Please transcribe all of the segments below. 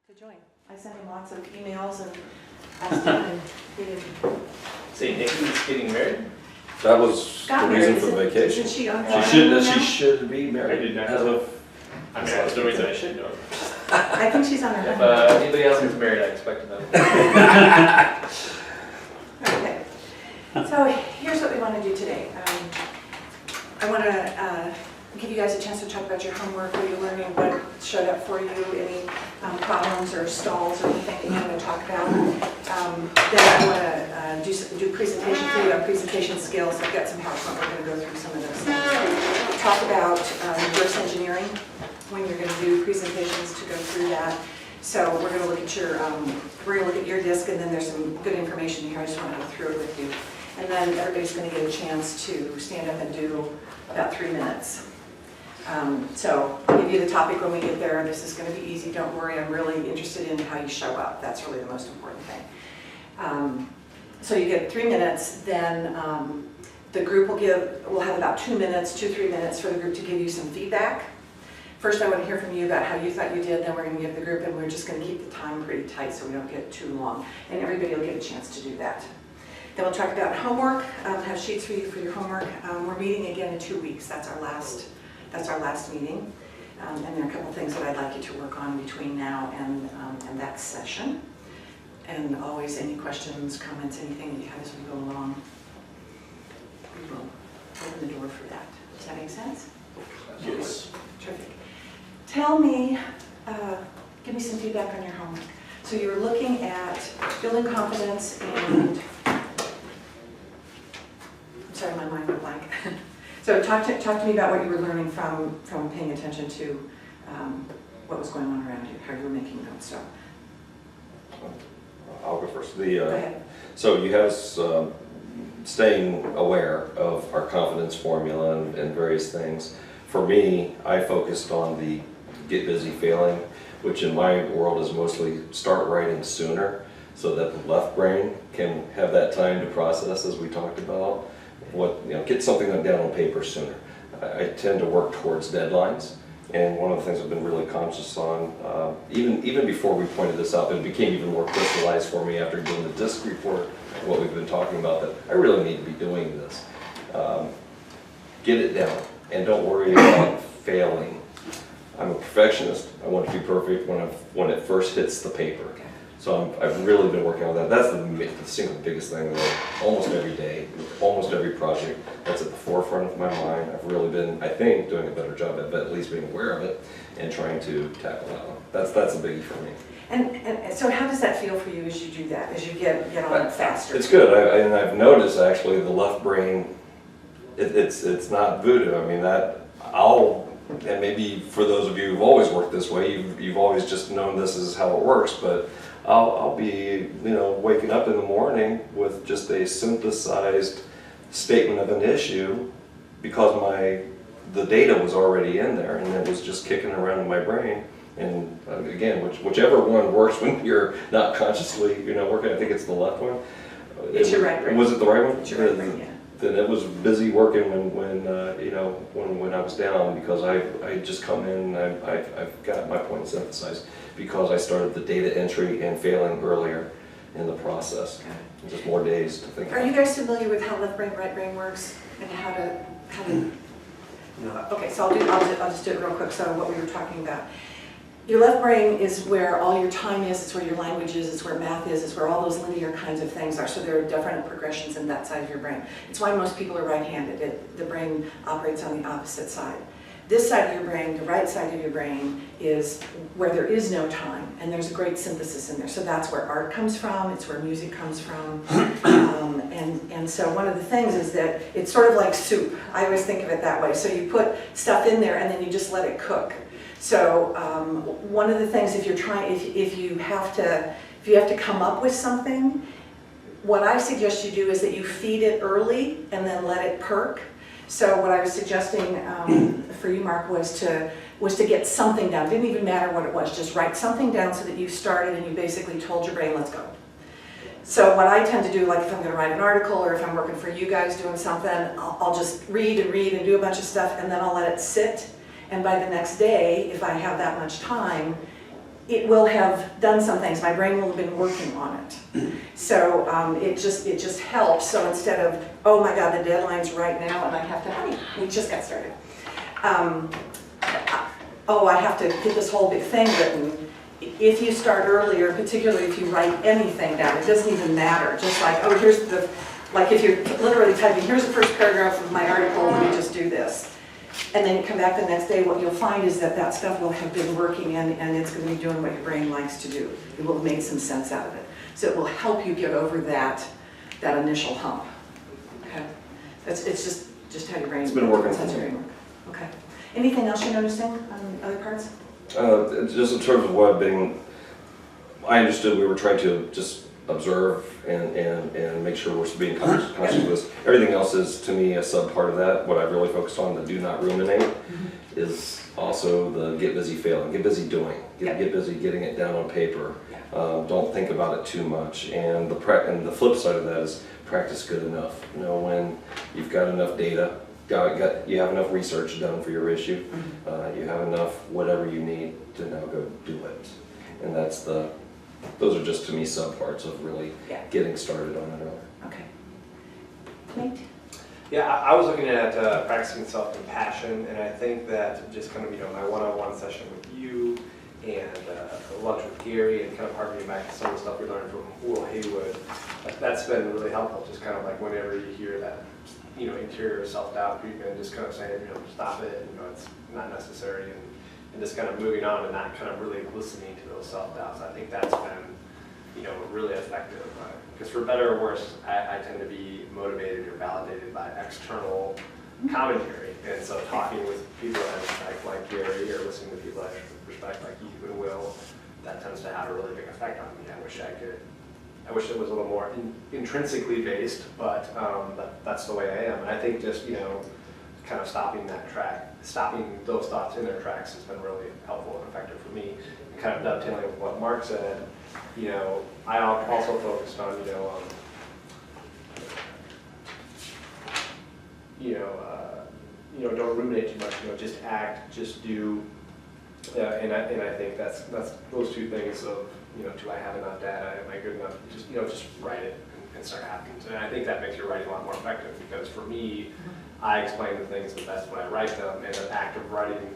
to join. I sent him lots of emails and asked him, and he didn't. St. Nikki's getting married? That was Got the reason married. for the vacation. Isn't she on She honeymoon should, now? she should be I married. did not As know. of, I mean, that's the reason I should know. I think she's on her If honeymoon. anybody else gets married, I expect to know. Okay. So here's what we want to do today. I want to give you guys a chance to talk about your homework, what you're learning, what showed up for you, any problems or stalls or anything that you want to talk about. Then I want to do presentation for you on presentation skills. I've got some PowerPoint. We're going to go through some of those things. Talk about reverse engineering when you're going to do presentations to go through that. So we're going to look at your disk, and then there's some good information here. I just want to go through it with you. And then everybody's going to get a chance to stand up and do about 3 minutes. So I'll give you the topic when we get there. This is going to be easy. Don't worry. I'm really interested in how you show up. That's really the most important thing. So you get 3 minutes. Then the group will have about 2 minutes, 2-3 minutes for the group to give you some feedback. First, I want to hear from you about how you thought you did. Then we're going to give the group, and we're just going to keep the time pretty tight so we don't get too long. And everybody will get a chance to do that. Then we'll talk about homework. Have sheets for you for your homework. We're meeting again in 2 weeks. That's our last meeting. And there are a couple things that I'd like you to work on between now and that session. And always any questions, comments, anything that you have as we go along, we will open the door for that. Does that make sense? Yes. Terrific. Tell me, give me some feedback on your homework. So you were looking at building confidence and, I'm sorry, my mind went blank. So talk to me about what you were learning from paying attention to what was going on around you, how you were making notes. So I'll go first. go ahead. So you have us staying aware of our confidence formula and various things. For me, I focused on the get busy failing, which in my world is mostly start writing sooner so that the left brain can have that time to process, as we talked about. Get something down on paper sooner. I tend to work towards deadlines, and one of the things I've been really conscious on, even before we pointed this out, it became even more crystallized for me after doing the DISC report, what we've been talking about, that I really need to be doing this. Get it down, and don't worry about failing. I'm a perfectionist. I want it to be perfect when it first hits the paper. So I've really been working on that. That's the single biggest thing that almost every day, almost every project, that's at the forefront of my mind. I've really been, I think, doing a better job at least being aware of it and trying to tackle that one. That's a biggie for me. And so how does that feel for you as you do that, as you get on it faster? It's good. And I've noticed actually the left brain, it's not voodoo. I mean, and maybe for those of you who've always worked this way, you've always just known this is how it works, but I'll be, waking up in the morning with just a synthesized statement of an issue because the data was already in there and it was just kicking around in my brain. And again, whichever one works when you're not consciously, working. I think it's the left one. It's your right brain. Was it the right one? It's your right brain, yeah. Then it was busy working when I was down, because I just come in and I've got my point synthesized because I started the data entry and failing earlier in the process. Okay. Just more days to think about. Are you guys familiar with how left brain, right brain works and how to? No. Okay, so I'll just do it real quick. So what we were talking about. Your left brain is where all your time is, it's where your language is, it's where math is, it's where all those linear kinds of things are. So there are different progressions in that side of your brain. It's why most people are right-handed. The brain operates on the opposite side. This side of your brain, the right side of your brain, is where there is no time, and there's a great synthesis in there. So that's where art comes from, it's where music comes from. And so one of the things is that it's sort of like soup. I always think of it that way. So you put stuff in there and then you just let it cook. So one of the things, if you have to come up with something, what I suggest you do is that you feed it early and then let it perk. So what I was suggesting for you, Mark, was to get something down. It didn't even matter what it was. Just write something down so that you started and you basically told your brain, let's go. So what I tend to do, like if I'm going to write an article or if I'm working for you guys doing something, I'll just read and do a bunch of stuff, and then I'll let it sit. And by the next day, if I have that much time, it will have done some things. My brain will have been working on it. So it just helps. So instead of, oh my God, the deadline's right now and I have to, honey, we just got started. Oh, I have to get this whole big thing written. If you start earlier, particularly if you write anything down, it doesn't even matter. Just like, oh, here's the, like if you're literally typing, here's the first paragraph of my article, let me just do this. And then you come back the next day, what you'll find is that that stuff will have been working and it's going to be doing what your brain likes to do. It will have made some sense out of it. So it will help you get over that initial hump. Okay? It's just how your brain It's been working for how your me. brain works. Okay. Anything else you're noticing on other parts? Just in terms of what I've been, I understood we were trying to just observe and make sure we're being conscious of this. Everything else is, to me, a sub part of that. What I've really focused on, the do not ruminate, is also the get busy failing, get busy doing, get busy getting it down on paper. Don't think about it too much. And the flip side of that is practice good enough. You know, when you've got enough data, you have enough research done for your issue, you have enough whatever you need to now go do it. And those are just, to me, subparts of really getting started on it earlier. Okay. Nate? Yeah, I was looking at practicing self-compassion, and I think that just kind of, my one-on-one session with you and lunch with Gary and kind of harkening back to some of the stuff we learned from Will Haywood, that's been really helpful. Just kind of like whenever you hear that, interior self-doubt creeping, just kind of saying, stop it, it's not necessary, and just kind of moving on and not kind of really listening to those self-doubts. I think that's been, really effective. Because for better or worse, I tend to be motivated or validated by external commentary. And so talking with people I respect like Gary or listening to people I respect like you and Will, that tends to have a really big effect on me. I wish it was a little more intrinsically based, but that's the way I am. And I think just, kind of stopping those thoughts in their tracks has been really helpful and effective for me. And kind of dovetailing with what Mark said, I also focused on, don't ruminate too much, just act, just do. And I think that's those two things of, do I have enough data? Am I good enough? Just write it and start acting. And I think that makes your writing a lot more effective because for me, I explain the things the best when I write them, and the act of writing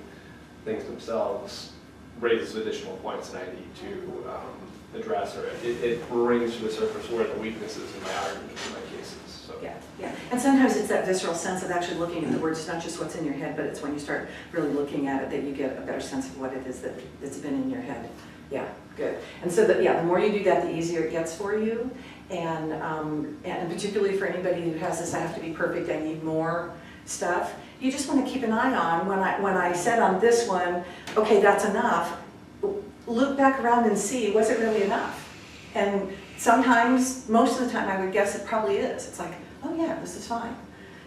things themselves raises additional points that I need to address, or it brings to the surface where the weaknesses in my argument in my cases. So. Yeah. And sometimes it's that visceral sense of actually looking at the words. It's not just what's in your head, but it's when you start really looking at it that you get a better sense of what it is that's been in your head. Yeah, good. And so the more you do that, the easier it gets for you. And particularly for anybody who has this, I have to be perfect, I need more stuff. You just want to keep an eye on when I said on this one, okay, that's enough. Look back around and see, was it really enough? And sometimes, most of the time, I would guess it probably is. It's like, oh yeah, this is fine.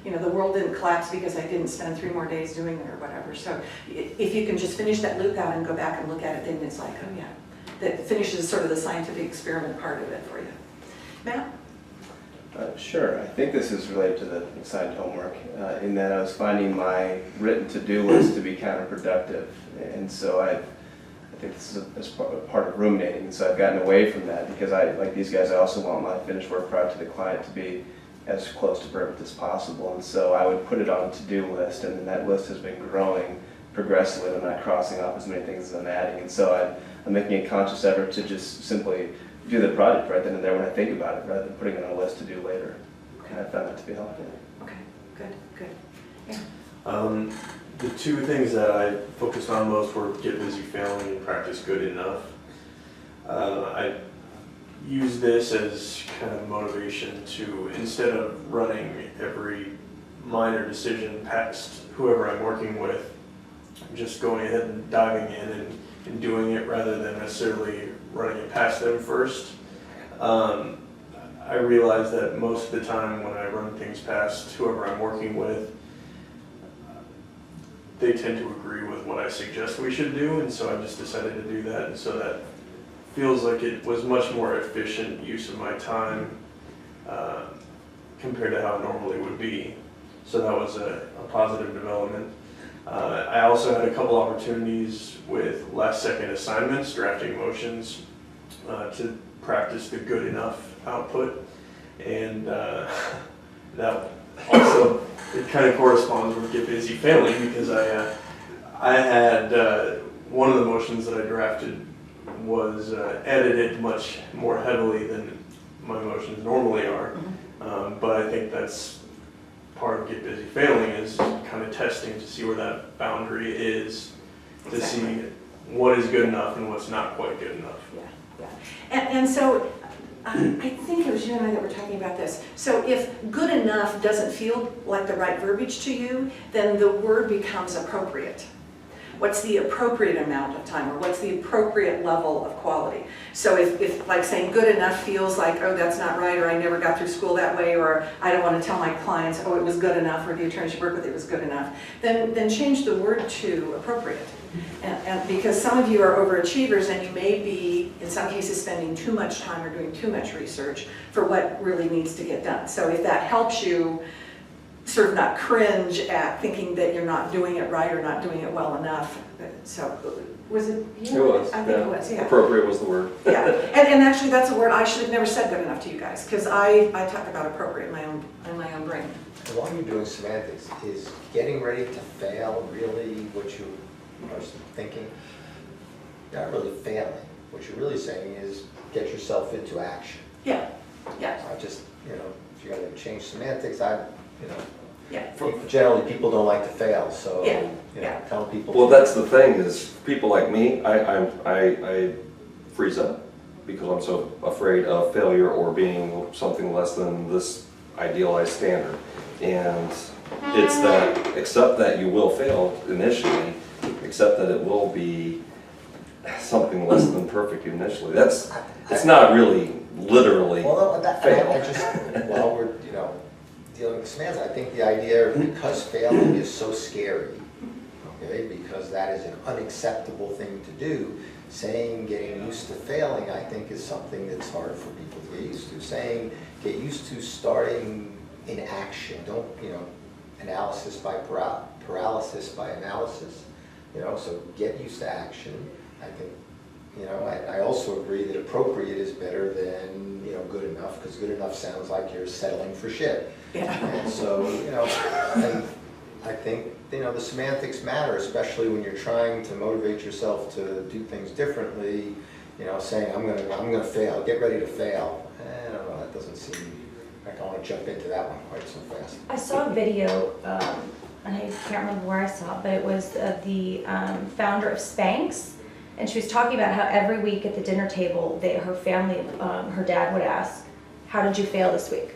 The world didn't collapse because I didn't spend 3 more days doing it or whatever. So if you can just finish that loop out and go back and look at it, then it's like, oh yeah, that finishes sort of the scientific experiment part of it for you. Matt? Sure. I think this is related to the assigned homework in that I was finding my written to-do list to be counterproductive. And so I think this is part of ruminating. And so I've gotten away from that because like these guys, I also want my finished work product to the client to be as close to perfect as possible. And so I would put it on a to-do list, and then that list has been growing progressively. I'm not crossing off as many things as I'm adding. And so I'm making a conscious effort to just simply do the project right then and there when I think about it, rather than putting it on a list to do later. And I found that to be helpful. Okay, good. Yeah. The two things that I focused on most were get busy failing and practice good enough. I use this as kind of motivation to, instead of running every minor decision past whoever I'm working with, just going ahead and diving in and doing it rather than necessarily running it past them first. I realize that most of the time when I run things past whoever I'm working with, they tend to agree with what I suggest we should do, and so I just decided to do that, and so that feels like it was much more efficient use of my time compared to how it normally would be. So that was a positive development. I also had a couple opportunities with last second assignments, drafting motions to practice the good enough output. And that also, it kind of corresponds with get busy failing, because I had one of the motions that I drafted was edited much more heavily than my motions normally are. But I think that's part of get busy failing, is kind of testing to see where that boundary is, to see what is good enough and what's not quite good enough. Yeah. And so, I think it was you and I that were talking about this. So if good enough doesn't feel like the right verbiage to you, then the word becomes appropriate. What's the appropriate amount of time, or what's the appropriate level of quality? So if like saying good enough feels like, oh, that's not right, or I never got through school that way, or I don't want to tell my clients, oh, it was good enough, or the attorneys you work with, it was good enough, then change the word to appropriate. And because some of you are overachievers, and you may be, in some cases, spending too much time or doing too much research for what really needs to get done. So if that helps you sort of not cringe at thinking that you're not doing it right or not doing it well enough. So was it you? It was. I think it was, yeah. Appropriate was the word. Yeah, and actually that's a word I should have never said good enough to you guys, because I talk about appropriate in my own brain. While you're doing semantics, is getting ready to fail really what you are thinking? You're not really failing. What you're really saying is get yourself into action. Yeah. I just, if you're going to change semantics, Yeah. generally people don't like to fail, so, Yeah. tell people. Well, that's the thing, is people like me, I freeze up because I'm so afraid of failure or being something less than this idealized standard. And it's that, accept that you will fail initially, accept that it will be something less than perfect initially. It's not really literally Well, no, fail. I just, while we're, dealing with semantics, I think the idea, because failing is so scary, okay, because that is an unacceptable thing to do, saying getting used to failing, I think, is something that's hard for people to get used to. Saying get used to starting in action, don't, analysis by paralysis by analysis, so get used to action. I think, I also agree that appropriate is better than, good enough, because good enough sounds like you're settling for shit. Yeah. And so, and I think, the semantics matter, especially when you're trying to motivate yourself to do things differently, saying, I'm gonna fail, get ready to fail. I don't know, that doesn't seem like I want to jump into that one quite so fast. I saw a video, and I can't remember where I saw it, but it was of the founder of Spanx, and she was talking about how every week at the dinner table, her family, her dad would ask, how did you fail this week?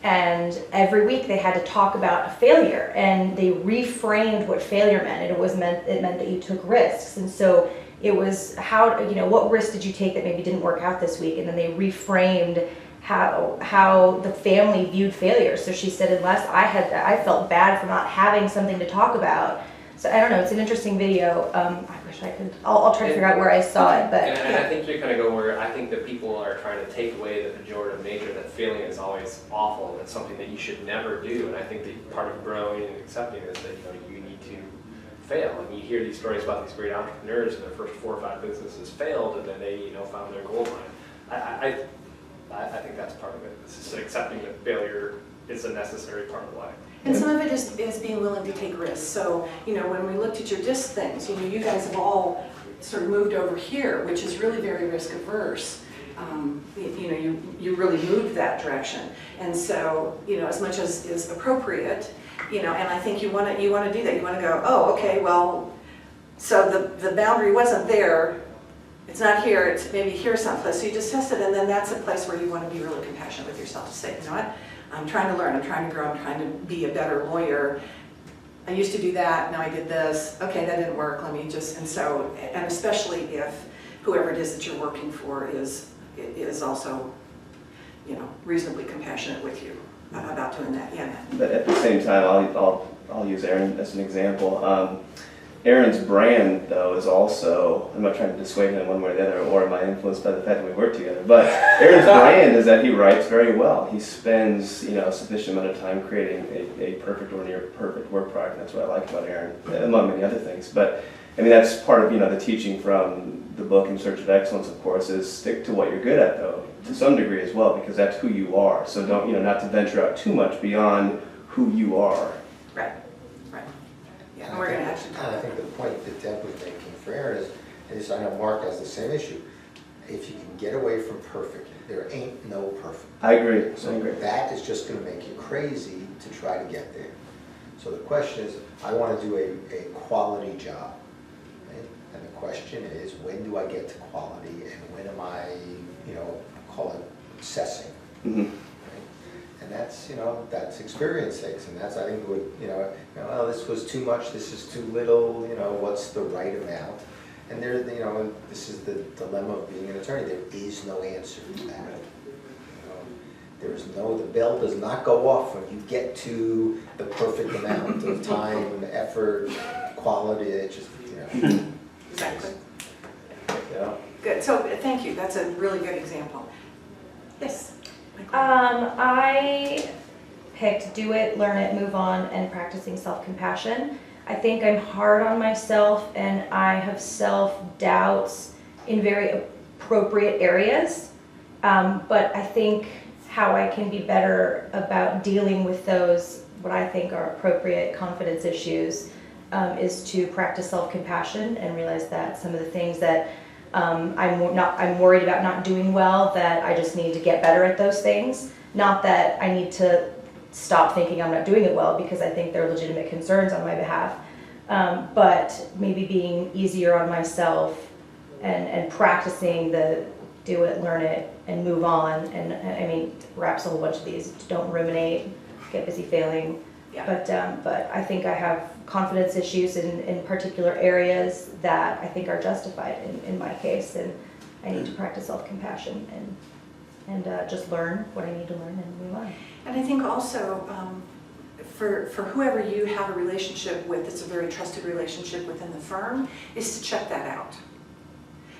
And every week they had to talk about a failure, and they reframed what failure meant, and it meant that you took risks. And so it was what risk did you take that maybe didn't work out this week? And then they reframed how the family viewed failure. So she said, unless I felt bad for not having something to talk about. So I don't know, it's an interesting video. I wish I could, I'll try to figure out where I saw it, but. And I think you're kind of going where I think that people are trying to take away the pejorative nature that failing is always awful, and it's something that you should never do. And I think that part of growing and accepting is that you need to fail. And you hear these stories about these great entrepreneurs and their first 4 or 5 businesses failed, and then they found their gold mine. I think that's part of it. It's just accepting that failure is a necessary part of life. And some of it is being willing to take risks. So, when we looked at your disc things, you guys have all sort of moved over here, which is really very risk averse. You really moved that direction. And so, as much as is appropriate, and I think you want to do that. You want to go, oh, okay, well, so the boundary wasn't there. It's not here, it's maybe here someplace. So you just test it, and then that's a place where you want to be really compassionate with yourself to say, you know what? I'm trying to learn, I'm trying to grow, I'm trying to be a better lawyer. I used to do that, now I did this. Okay, that didn't work, let me just, and especially if whoever it is that you're working for is also, reasonably compassionate with you about doing that, yeah. But at the same time, I'll use Aaron as an example. Aaron's brand, though, is also, I'm not trying to dissuade him one way or the other, or am I influenced by the fact that we work together, but Aaron's brand is that he writes very well. He spends, a sufficient amount of time creating a perfect or near perfect work product. That's what I like about Aaron, among many other things. But, that's part of, the teaching from the book In Search of Excellence, of course, is stick to what you're good at, though, to some degree as well, because that's who you are. So don't, not to venture out too much beyond who you are. Right. Yeah, and we're going to actually And I think the point that Deb was making for Aaron is I know Mark has the same issue. If you can get away from perfect, there ain't no perfect. I agree. So that is just gonna make you crazy to try to get there. So the question is, I wanna do a quality job. Right? And the question is, when do I get to quality and when am I, call it assessing? Mm-hmm. And that's, that's experience sakes, and that's, I think, what, well, this was too much, this is too little, what's the right amount? And there, this is the dilemma of being an attorney, there is no answer to that. The bell does not go off when you get to the perfect amount of time, effort, quality, it just, Exactly. Yeah. Good, so thank you, that's a really good example. Yes? I picked do it, learn it, move on, and practicing self-compassion. I think I'm hard on myself and I have self-doubts in very appropriate areas. But I think how I can be better about dealing with those, what I think are appropriate confidence issues, is to practice self-compassion and realize that some of the things that I'm worried about not doing well, that I just need to get better at those things. Not that I need to stop thinking I'm not doing it well, because I think there are legitimate concerns on my behalf. But maybe being easier on myself and practicing the do it, learn it, and move on. And wraps a whole bunch of these. Don't ruminate, get busy failing. Yeah. But I think I have confidence issues in particular areas that I think are justified in my case, and I need to practice self-compassion and just learn what I need to learn and move on. And I think also, for whoever you have a relationship with, it's a very trusted relationship within the firm, is to check that out.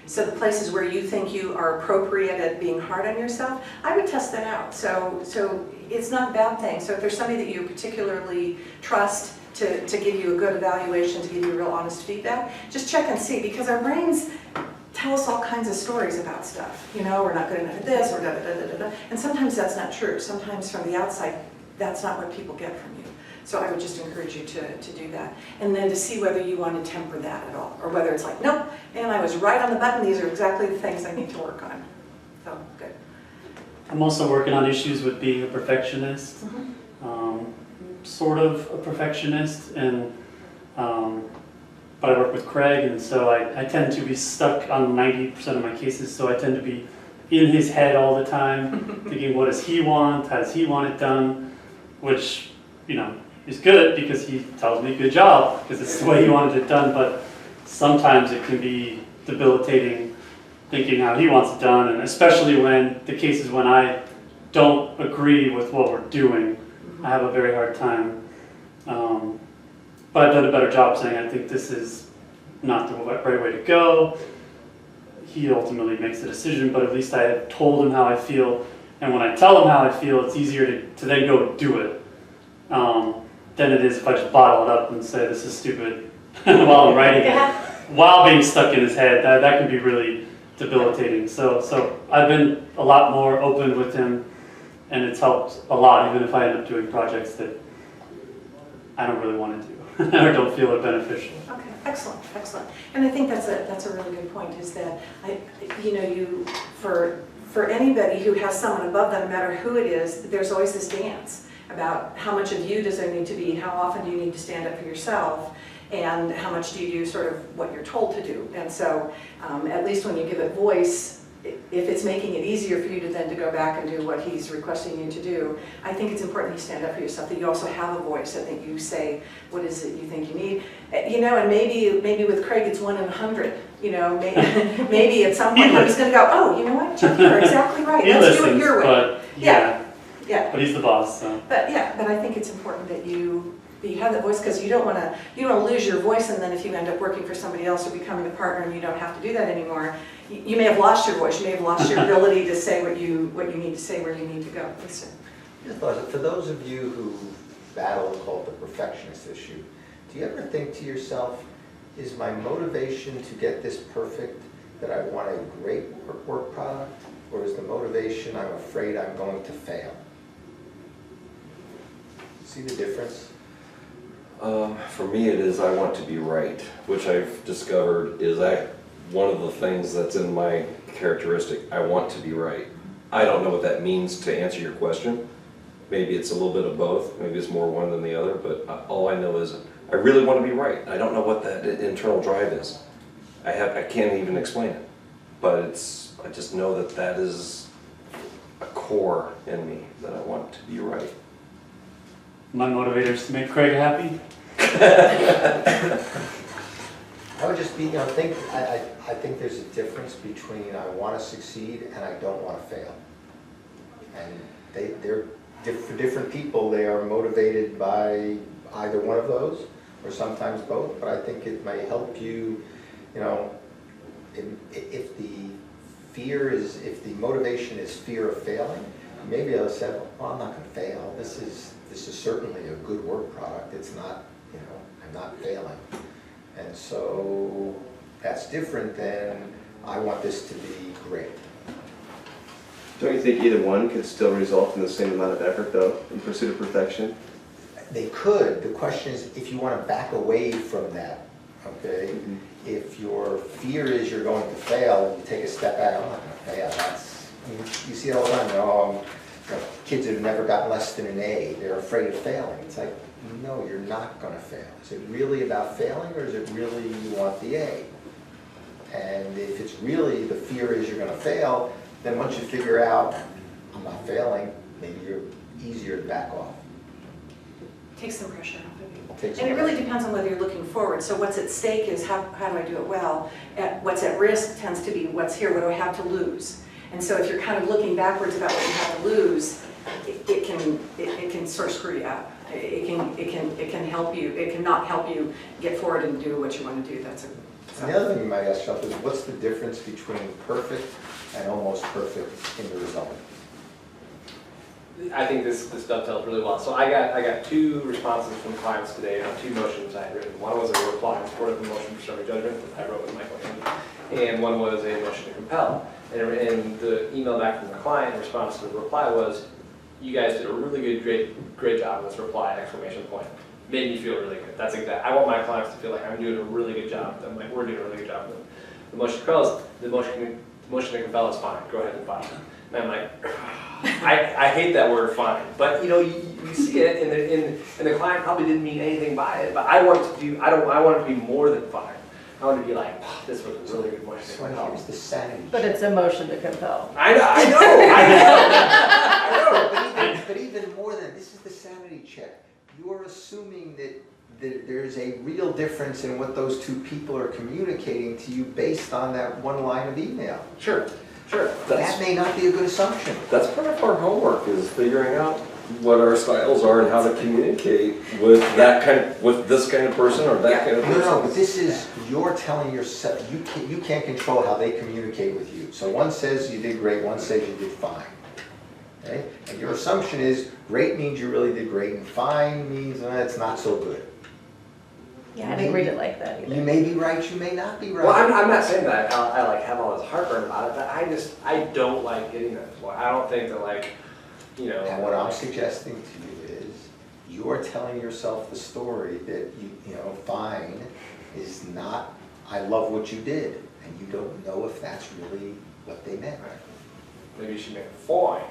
So the places where you think you are appropriate at being hard on yourself, I would test that out. So it's not a bad thing. So if there's somebody that you particularly trust to give you a good evaluation, to give you real honest feedback, just check and see, because our brains tell us all kinds of stories about stuff. We're not good enough at this, or da-da-da-da-da. And sometimes that's not true. Sometimes from the outside, that's not what people get from you. So I would just encourage you to do that. And then to see whether you want to temper that at all, or whether it's like, nope, and I was right on the button, these are exactly the things I need to work on. So, good. I'm also working on issues with being a perfectionist. Sort of a perfectionist, and but I work with Craig, and so I tend to be stuck on 90% of my cases, so I tend to be in his head all the time, thinking what does he want, how does he want it done, which, is good because he tells me good job, because it's the way he wanted it done, but sometimes it can be debilitating thinking how he wants it done, and especially when the cases when I don't agree with what we're doing, I have a very hard time. But I've done a better job saying I think this is not the right way to go. He ultimately makes the decision, but at least I have told him how I feel, and when I tell him how I feel, it's easier to then go do it than it is if I just bottle it up and say this is stupid while I'm writing it, while being stuck in his head. That can be really debilitating. So I've been a lot more open with him, and it's helped a lot, even if I end up doing projects that I don't really want to do or don't feel are beneficial. Okay, excellent. And I think that's a really good point, is that for anybody who has someone above them, no matter who it is, there's always this dance about how much of you does there need to be, how often do you need to stand up for yourself, and how much do you do sort of what you're told to do. And so at least when you give it voice, if it's making it easier for you to then to go back and do what he's requesting you to do, I think it's important that you stand up for yourself, that you also have a voice, that you say what is it you think you need. And maybe with Craig it's 1 in 100. Maybe at some point he's going to go, oh, you know what, Chuck, you're exactly right. He Let's listens, do it your way. but Yeah. but he's the boss. So. But I think it's important that you But you have that voice because you don't want to lose your voice, and then if you end up working for somebody else or becoming a partner and you don't have to do that anymore, you may have lost your voice, you may have lost your ability to say what you need to say, where you need to go. Lisa. Just thought, for those of you who battle called the perfectionist issue, do you ever think to yourself, is my motivation to get this perfect that I want a great work product, or is the motivation I'm afraid I'm going to fail? See the difference? For me, it is I want to be right, which I've discovered is one of the things that's in my characteristic. I want to be right. I don't know what that means to answer your question. Maybe it's a little bit of both. Maybe it's more one than the other. But all I know is I really want to be right. I don't know what that internal drive is. I can't even explain it. But I just know that that is a core in me, that I want to be right. My motivator is to make Craig happy. I would just be, I think there's a difference between I want to succeed and I don't want to fail. And they're for different people, they are motivated by either one of those, or sometimes both, but I think it may help you, if the motivation is fear of failing, maybe I'll say, well, I'm not going to fail. This is certainly a good work product. It's not, I'm not failing. And so that's different than I want this to be great. Don't you think either one could still result in the same amount of effort, though, in pursuit of perfection? They could. The question is if you want to back away from that, okay? Mm-hmm. If your fear is you're going to fail, you take a step back, I'm not going to fail. You see it all the time. Kids who have never gotten less than an A, they're afraid of failing. It's like, no, you're not going to fail. Is it really about failing, or is it really you want the A? And if it's really the fear is you're going to fail, then once you figure out I'm not failing, maybe you're easier to back off. Take some pressure off of you. Take some And it really pressure. depends on whether you're looking forward. So what's at stake is how do I do it well? What's at risk tends to be what's here, what do I have to lose? And so if you're kind of looking backwards about what you have to lose, it can sort of screw you up. It can help you. It can not help you get forward and do what you want to do. And the other thing you might ask yourself is, what's the difference between perfect and almost perfect in the result? I think this dovetails really well. So I got two responses from clients today on two motions I had written. One was a reply in support of the motion for summary judgment that I wrote with Michael Haney, and one was a motion to compel. And the email back from the client in response to the reply was, you guys did a really great job with this reply, exclamation point. Made me feel really good. That's exact. I want my clients to feel like I'm doing a really good job. I'm like, we're doing a really good job with them. The motion to compel, the motion to compel is fine. Go ahead and file it. And I'm like, I hate that word fine. But you see it, and the client probably didn't mean anything by it. But I want it to be more than fine. I want to be like, this was a really good motion to So compel. here's the sanity But check. it's a motion to compel. I know. But even more than, this is the sanity check. You are assuming that there's a real difference in what those two people are communicating to you based on that one line of email. Sure. That may not be a good assumption. That's part of our homework, is figuring out what our styles are and how to communicate with with this kind of person or that kind of person. No, but this is, you're telling yourself, you can't control how they communicate with you. So one says you did great, one says you did fine. Okay? And your assumption is great means you really did great, and fine means it's not so good. Yeah, I didn't read it like that either. You may be right, you may not be right. Well, I'm not saying that I like have all this heartburn about it, but I don't like getting that. I don't think that And what I'm suggesting to you is, you are telling yourself the story that fine is not, I love what you did, and you don't know if that's really what they meant. Maybe you should make it fine.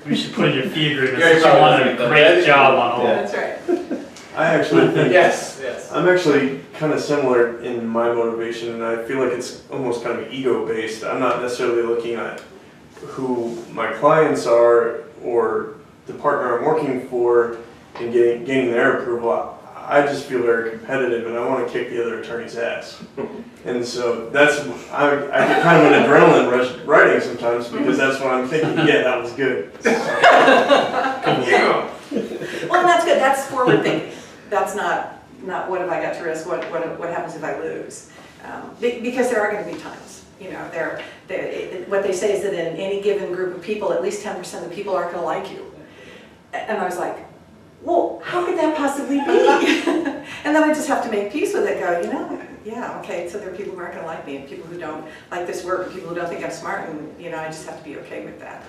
We should put in your fee agreement Yeah, that probably you wanted a should. great job on all. Yeah. That's right. I actually think Yes. I'm actually kind of similar in my motivation, and I feel like it's almost kind of ego-based. I'm not necessarily looking at who my clients are or the partner I'm working for and gaining their approval. I just feel very competitive, and I want to kick the other attorney's ass. And so I get kind of an adrenaline rush writing sometimes, because that's what I'm thinking. Yeah, that was good. Yeah. Well, that's good, that's forward thinking. That's not what have I got to risk, what happens if I lose? Because there are gonna be times, you know, what they say is that in any given group of people, at least 10% of the people aren't gonna like you. And I was like, well, how could that possibly be? And then I just have to make peace with it, go, you know, yeah, okay, so there are people who aren't gonna like me, and people who don't like this work, and people who don't think I'm smart, and, you know, I just have to be okay with that.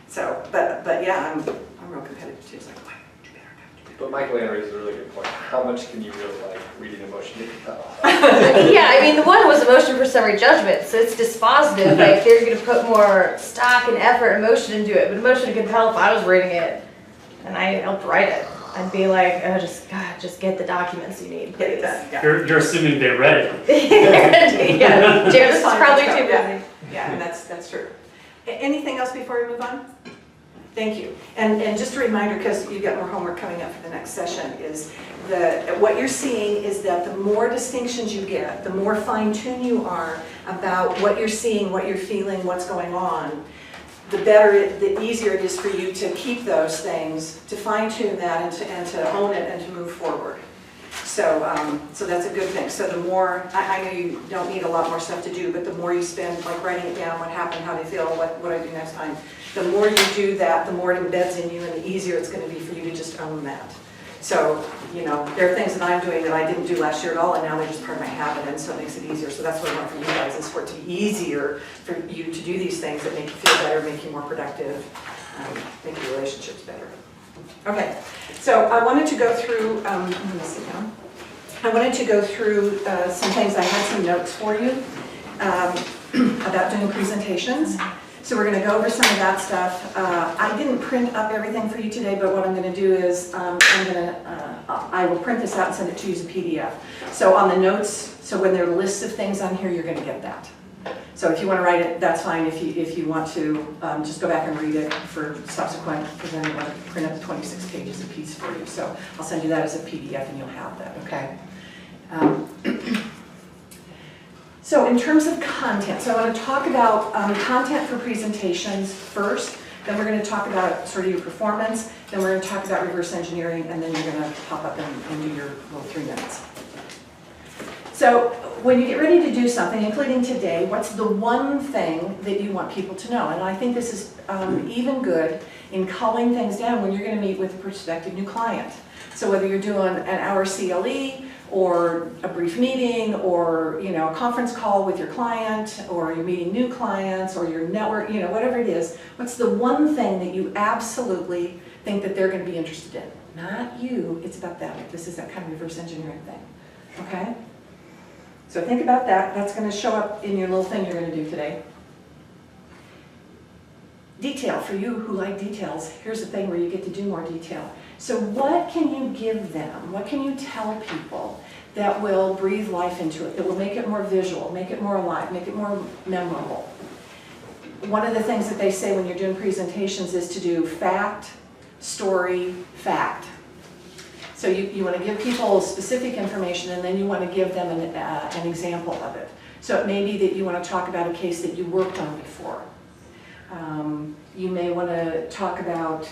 So, but yeah, I'm real competitive too, it's like, why, do better, do better. But Michael Ann raised a really good point. How much can you really like reading emotion to compel? Yeah, I mean, the one was emotion for summary judgment, so it's dispositive. Like, they're going to put more stock and effort, emotion into it. But emotion to compel, if I was reading it and I helped write it, I'd be like, oh, just get the documents you need, Get it please. done, yeah. You're assuming they read it. Yeah, Jared's Fine, probably let's too go, yeah. busy. Yeah, and that's true. Anything else before we move on? Thank you. And just a reminder, because you've got more homework coming up for the next session, is that what you're seeing is that the more distinctions you get, the more fine-tuned you are about what you're seeing, what you're feeling, what's going on, the better, the easier it is for you to keep those things, to fine-tune that and to own it and to move forward. So, so that's a good thing. So the more, I know you don't need a lot more stuff to do, but the more you spend like writing it down, what happened, how they feel, what I do next time, the more you do that, the more it embeds in you and the easier it's going to be for you to just own that. So, you know, there are things that I'm doing that I didn't do last year at all, and now they're just part of my habit, and so it makes it easier. So that's what I want for you guys, is for it to be easier for you to do these things that make you feel better, make you more productive, make your relationships better. Okay, so I wanted to go through, I'm going to sit down. I wanted to go through some things. I had some notes for you about doing presentations. So we're going to go over some of that stuff. I didn't print up everything for you today, but what I'm going to do is I will print this out and send it to you as a PDF. So on the notes, so when there are lists of things on here, you're going to get that. So if you want to write it, that's fine. If you want to, just go back and read it for subsequent, because then I'm going to print up 26 pages a piece for you. So I'll send you that as a PDF and you'll have that, okay? So in terms of content, so I want to talk about content for presentations first, then we're going to talk about sort of your performance, then we're going to talk about reverse engineering, and then you're going to pop up and do your little 3 minutes. So when you get ready to do something, including today, what's the one thing that you want people to know? And I think this is even good in culling things down when you're going to meet with a prospective new client. So whether you're doing an hour CLE, or a brief meeting, or a conference call with your client, or you're meeting new clients, or your network, whatever it is, what's the one thing that you absolutely think that they're going to be interested in? Not you, it's about them. This is that kind of reverse engineering thing, okay? So think about that. That's going to show up in your little thing you're going to do today. Detail, for you who like details, here's the thing where you get to do more detail. So what can you give them? What can you tell people that will breathe life into it, that will make it more visual, make it more alive, make it more memorable? One of the things that they say when you're doing presentations is to do fact, story, fact. So you want to give people specific information, and then you want to give them an example of it. So it may be that you want to talk about a case that you worked on before. You may want to talk about,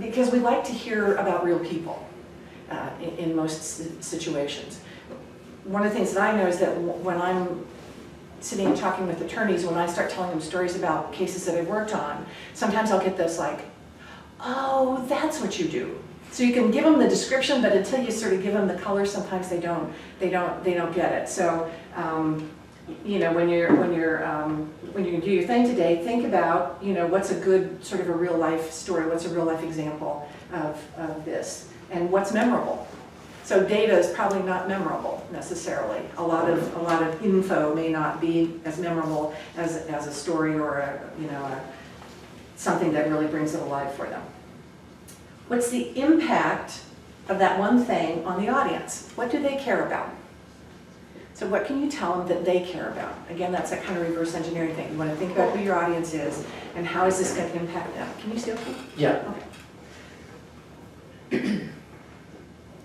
because we like to hear about real people in most situations. One of the things that I know is that when I'm sitting and talking with attorneys, when I start telling them stories about cases that I've worked on, sometimes I'll get this like, oh, that's what you do. So you can give them the description, but until you sort of give them the color, sometimes they don't get it. So when you do your thing today, think about what's a good sort of a real life story, what's a real life example of this, and what's memorable. So data is probably not memorable necessarily. A lot of info may not be as memorable as a story or something that really brings it alive for them. What's the impact of that one thing on the audience? What do they care about? So what can you tell them that they care about? Again, that's that kind of reverse engineering thing. You want to think about who your audience is and how is this going to impact them. Can you see okay? Yeah. Okay.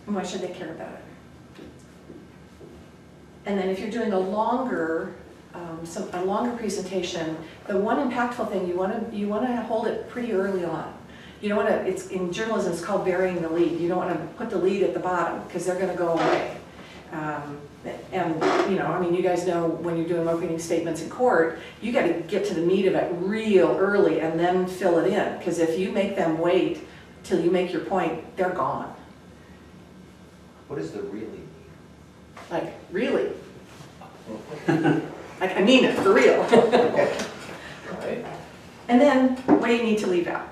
And why should they care about it? And then if you're doing a longer presentation, the one impactful thing you want to hold it pretty early on. You don't want to, it's, in journalism, it's called burying the lead. You don't want to put the lead at the bottom because they're going to go away. And, you know, I mean, you guys know when you're doing opening statements in court, you got to get to the meat of it real early and then fill it in. Because if you make them wait till you make your point, they're gone. What does the really mean? Like, really? Like, I mean it, for real. Okay. Right? And then, what do you need to leave out?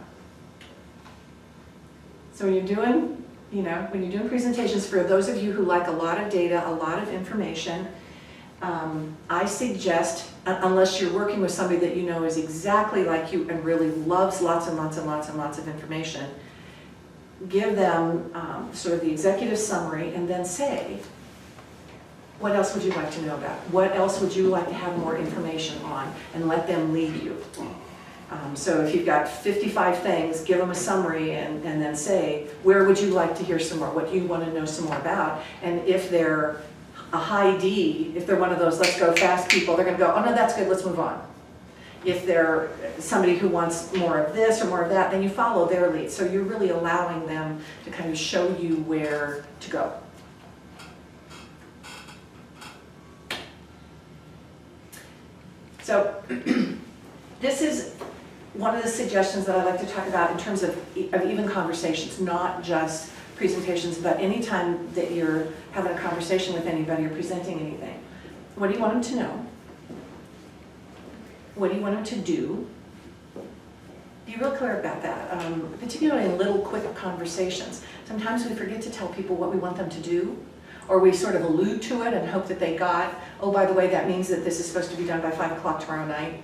So when you're doing, you know, when you're doing presentations, for those of you who like a lot of data, a lot of information, I suggest, unless you're working with somebody that you know is exactly like you and really loves lots and lots and lots and lots of information, give them sort of the executive summary and then say, what else would you like to know about? What else would you like to have more information on? And let them lead you. So if you've got 55 things, give them a summary and then say, where would you like to hear some more? What do you want to know some more about? And if they're a high D, if they're one of those let's go fast people, they're going to go, oh no, that's good, let's move on. If they're somebody who wants more of this or more of that, then you follow their lead. So you're really allowing them to kind of show you where to go. So this is one of the suggestions that I like to talk about in terms of even conversations, not just presentations, but anytime that you're having a conversation with anybody or presenting anything. What do you want them to know? What do you want them to do? Be real clear about that, particularly in little quick conversations. Sometimes we forget to tell people what we want them to do, or we sort of allude to it and hope that they got, oh, by the way, that means that this is supposed to be done by 5 o'clock tomorrow night.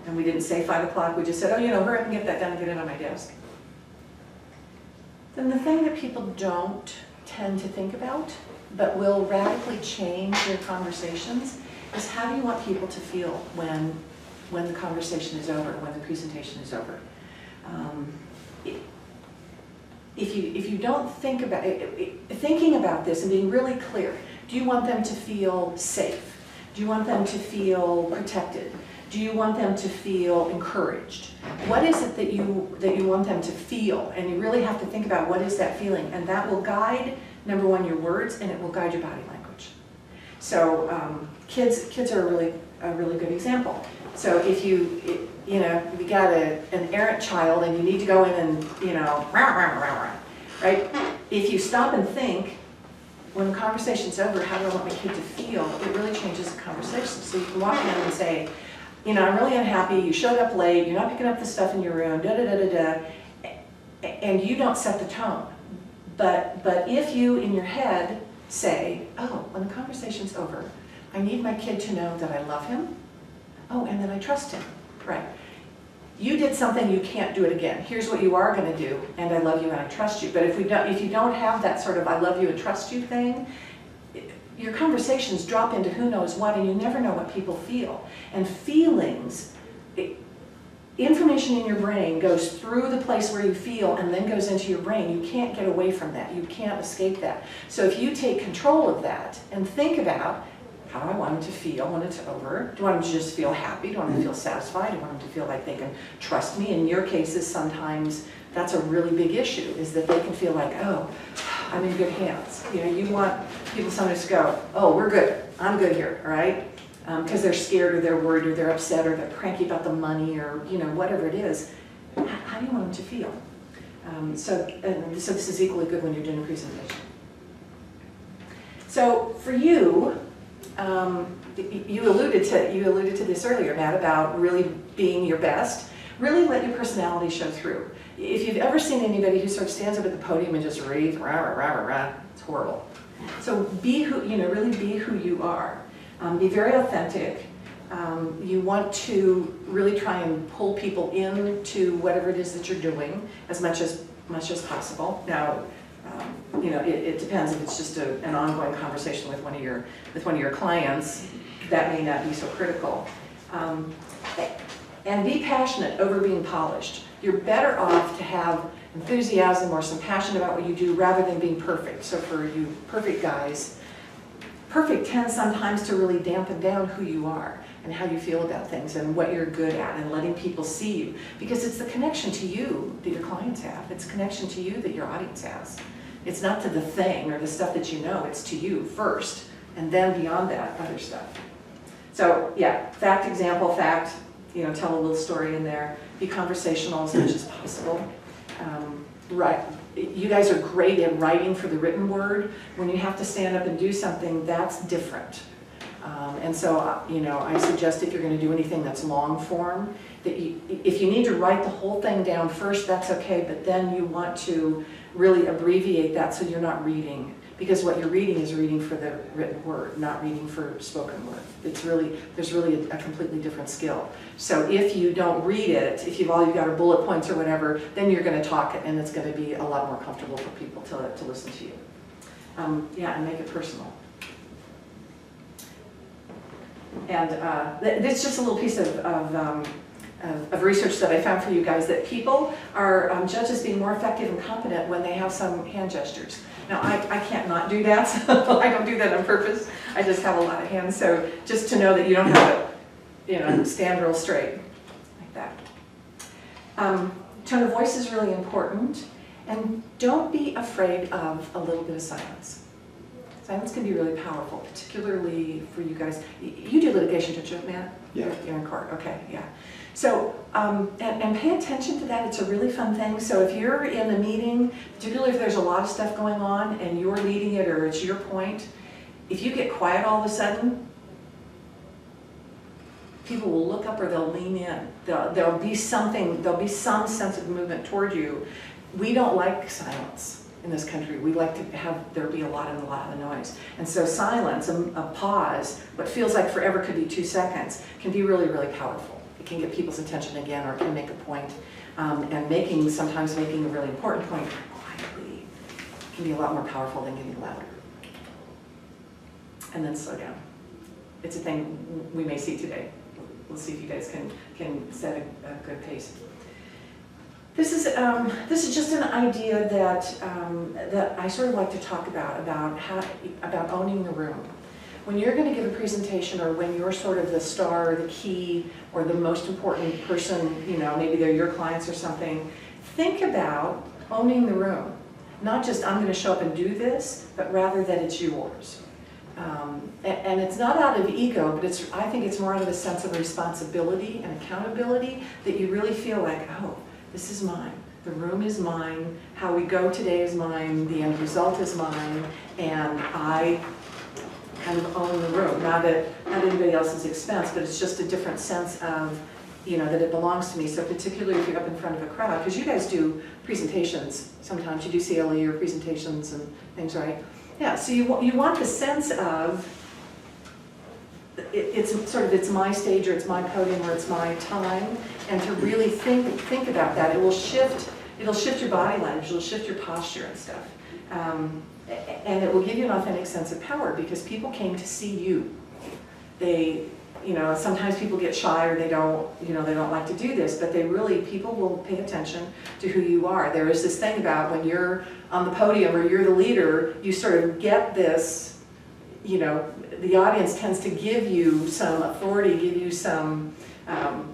And we didn't say 5 o'clock, we just said, oh, you know, hurry up and get that done and get it on my desk. Then the thing that people don't tend to think about, but will radically change their conversations, is how do you want people to feel when the conversation is over, when the presentation is over. If you don't think about thinking about this and being really clear, do you want them to feel safe? Do you want them to feel protected? Do you want them to feel encouraged? What is it that you want them to feel? And you really have to think about what is that feeling, and that will guide, number one, your words, and it will guide your body language. So kids are a really good example. So if you got an errant child and you need to go in and, you know, right? If you stop and think, when the conversation's over, how do I want my kid to feel? It really changes the conversation. So you can walk in and say, you know, I'm really unhappy, you showed up late, you're not picking up the stuff in your room, and you don't set the tone. But if you, in your head, say, oh, when the conversation's over, I need my kid to know that I love him, oh, and that I trust him, right? You did something, you can't do it again. Here's what you are going to do, and I love you and I trust you. But if you don't have that sort of I love you and trust you thing, your conversations drop into who knows what, and you never know what people feel. And feelings, information in your brain goes through the place where you feel and then goes into your brain. You can't get away from that. You can't escape that. So if you take control of that and think about, how do I want them to feel when it's over? Do I want them to just feel happy? Do I want them to feel satisfied? Do I want them to feel like they can trust me? In your cases, sometimes that's a really big issue, is that they can feel like, oh, I'm in good hands. You know, you want people sometimes to go, oh, we're good. I'm good here, all right? Because they're scared or they're worried or they're upset or they're cranky about the money or, you know, whatever it is. How do you want them to feel? So this is equally good when you're doing a presentation. So for you, you alluded to this earlier, Matt, about really being your best. Really let your personality show through. If you've ever seen anybody who sort of stands up at the podium and just raves, rah, rah, rah, rah, rah, it's horrible. So be who, really be who you are. Be very authentic. You want to really try and pull people into whatever it is that you're doing as much as possible. Now, it depends. If it's just an ongoing conversation with one of your clients, that may not be so critical. And be passionate over being polished. You're better off to have enthusiasm or some passion about what you do rather than being perfect. So for you perfect guys, perfect tends sometimes to really dampen down who you are. and how you feel about things and what you're good at and letting people see you. Because it's the connection to you that your clients have. It's a connection to you that your audience has. It's not to the thing or the stuff that you know, it's to you first, and then beyond that, other stuff. So yeah, fact, example, fact, you know, tell a little story in there. Be conversational as much as possible. Right. You guys are great at writing for the written word. When you have to stand up and do something, that's different. And so, you know, I suggest if you're going to do anything that's long form, that if you need to write the whole thing down first, that's okay, but then you want to really abbreviate that so you're not reading. Because what you're reading is reading for the written word, not reading for spoken word. It's really, there's really a completely different skill. So if you don't read it, if all you've got are bullet points or whatever, then you're going to talk it, and it's going to be a lot more comfortable for people to listen to you. Yeah, and make it personal. And it's just a little piece of research that I found for you guys, that people are judged as being more effective and competent when they have some hand gestures. Now, I can't not do that, so I don't do that on purpose. I just have a lot of hands, so just to know that you don't have to, you know, stand real straight like that. Tone of voice is really important, and don't be afraid of a little bit of silence. Silence can be really powerful, particularly for you guys. You do litigation, don't you, Matt? Yeah. You're in court, okay, yeah. So, and pay attention to that. It's a really fun thing. So if you're in a meeting, particularly if there's a lot of stuff going on and you're leading it or it's your point, if you get quiet all of a sudden, people will look up or they'll lean in. There'll be some sense of movement toward you. We don't like silence in this country. We like to have there be a lot of noise. And so silence, a pause, what feels like forever could be 2 seconds, can be really, really powerful. It can get people's attention again, or it can make a point. And sometimes making a really important point quietly can be a lot more powerful than getting louder. And then slow down. It's a thing we may see today. We'll see if you guys can set a good pace. This is just an idea that I sort of like to talk about owning the room. When you're going to give a presentation, or when you're sort of the star, or the key, or the most important person, you know, maybe they're your clients or something, think about owning the room. Not just, I'm going to show up and do this, but rather that it's yours. And it's not out of ego, but I think it's more out of a sense of responsibility and accountability, that you really feel like, oh, this is mine. The room is mine. How we go today is mine. The end result is mine. And I kind of own the room. Not at anybody else's expense, but it's just a different sense of, you know, that it belongs to me. So particularly if you're up in front of a crowd, because you guys do presentations sometimes. You do CLE or presentations and things, right? Yeah, so you want the sense of, it's my stage, or it's my podium, or it's my time, and to really think about that. It'll shift your body language, it'll shift your posture and stuff. And it will give you an authentic sense of power, because people came to see you. They, you know, sometimes people get shy, or they don't like to do this, but people will pay attention to who you are. There is this thing about when you're on the podium or you're the leader, you sort of get this, you know, the audience tends to give you some authority, give you some,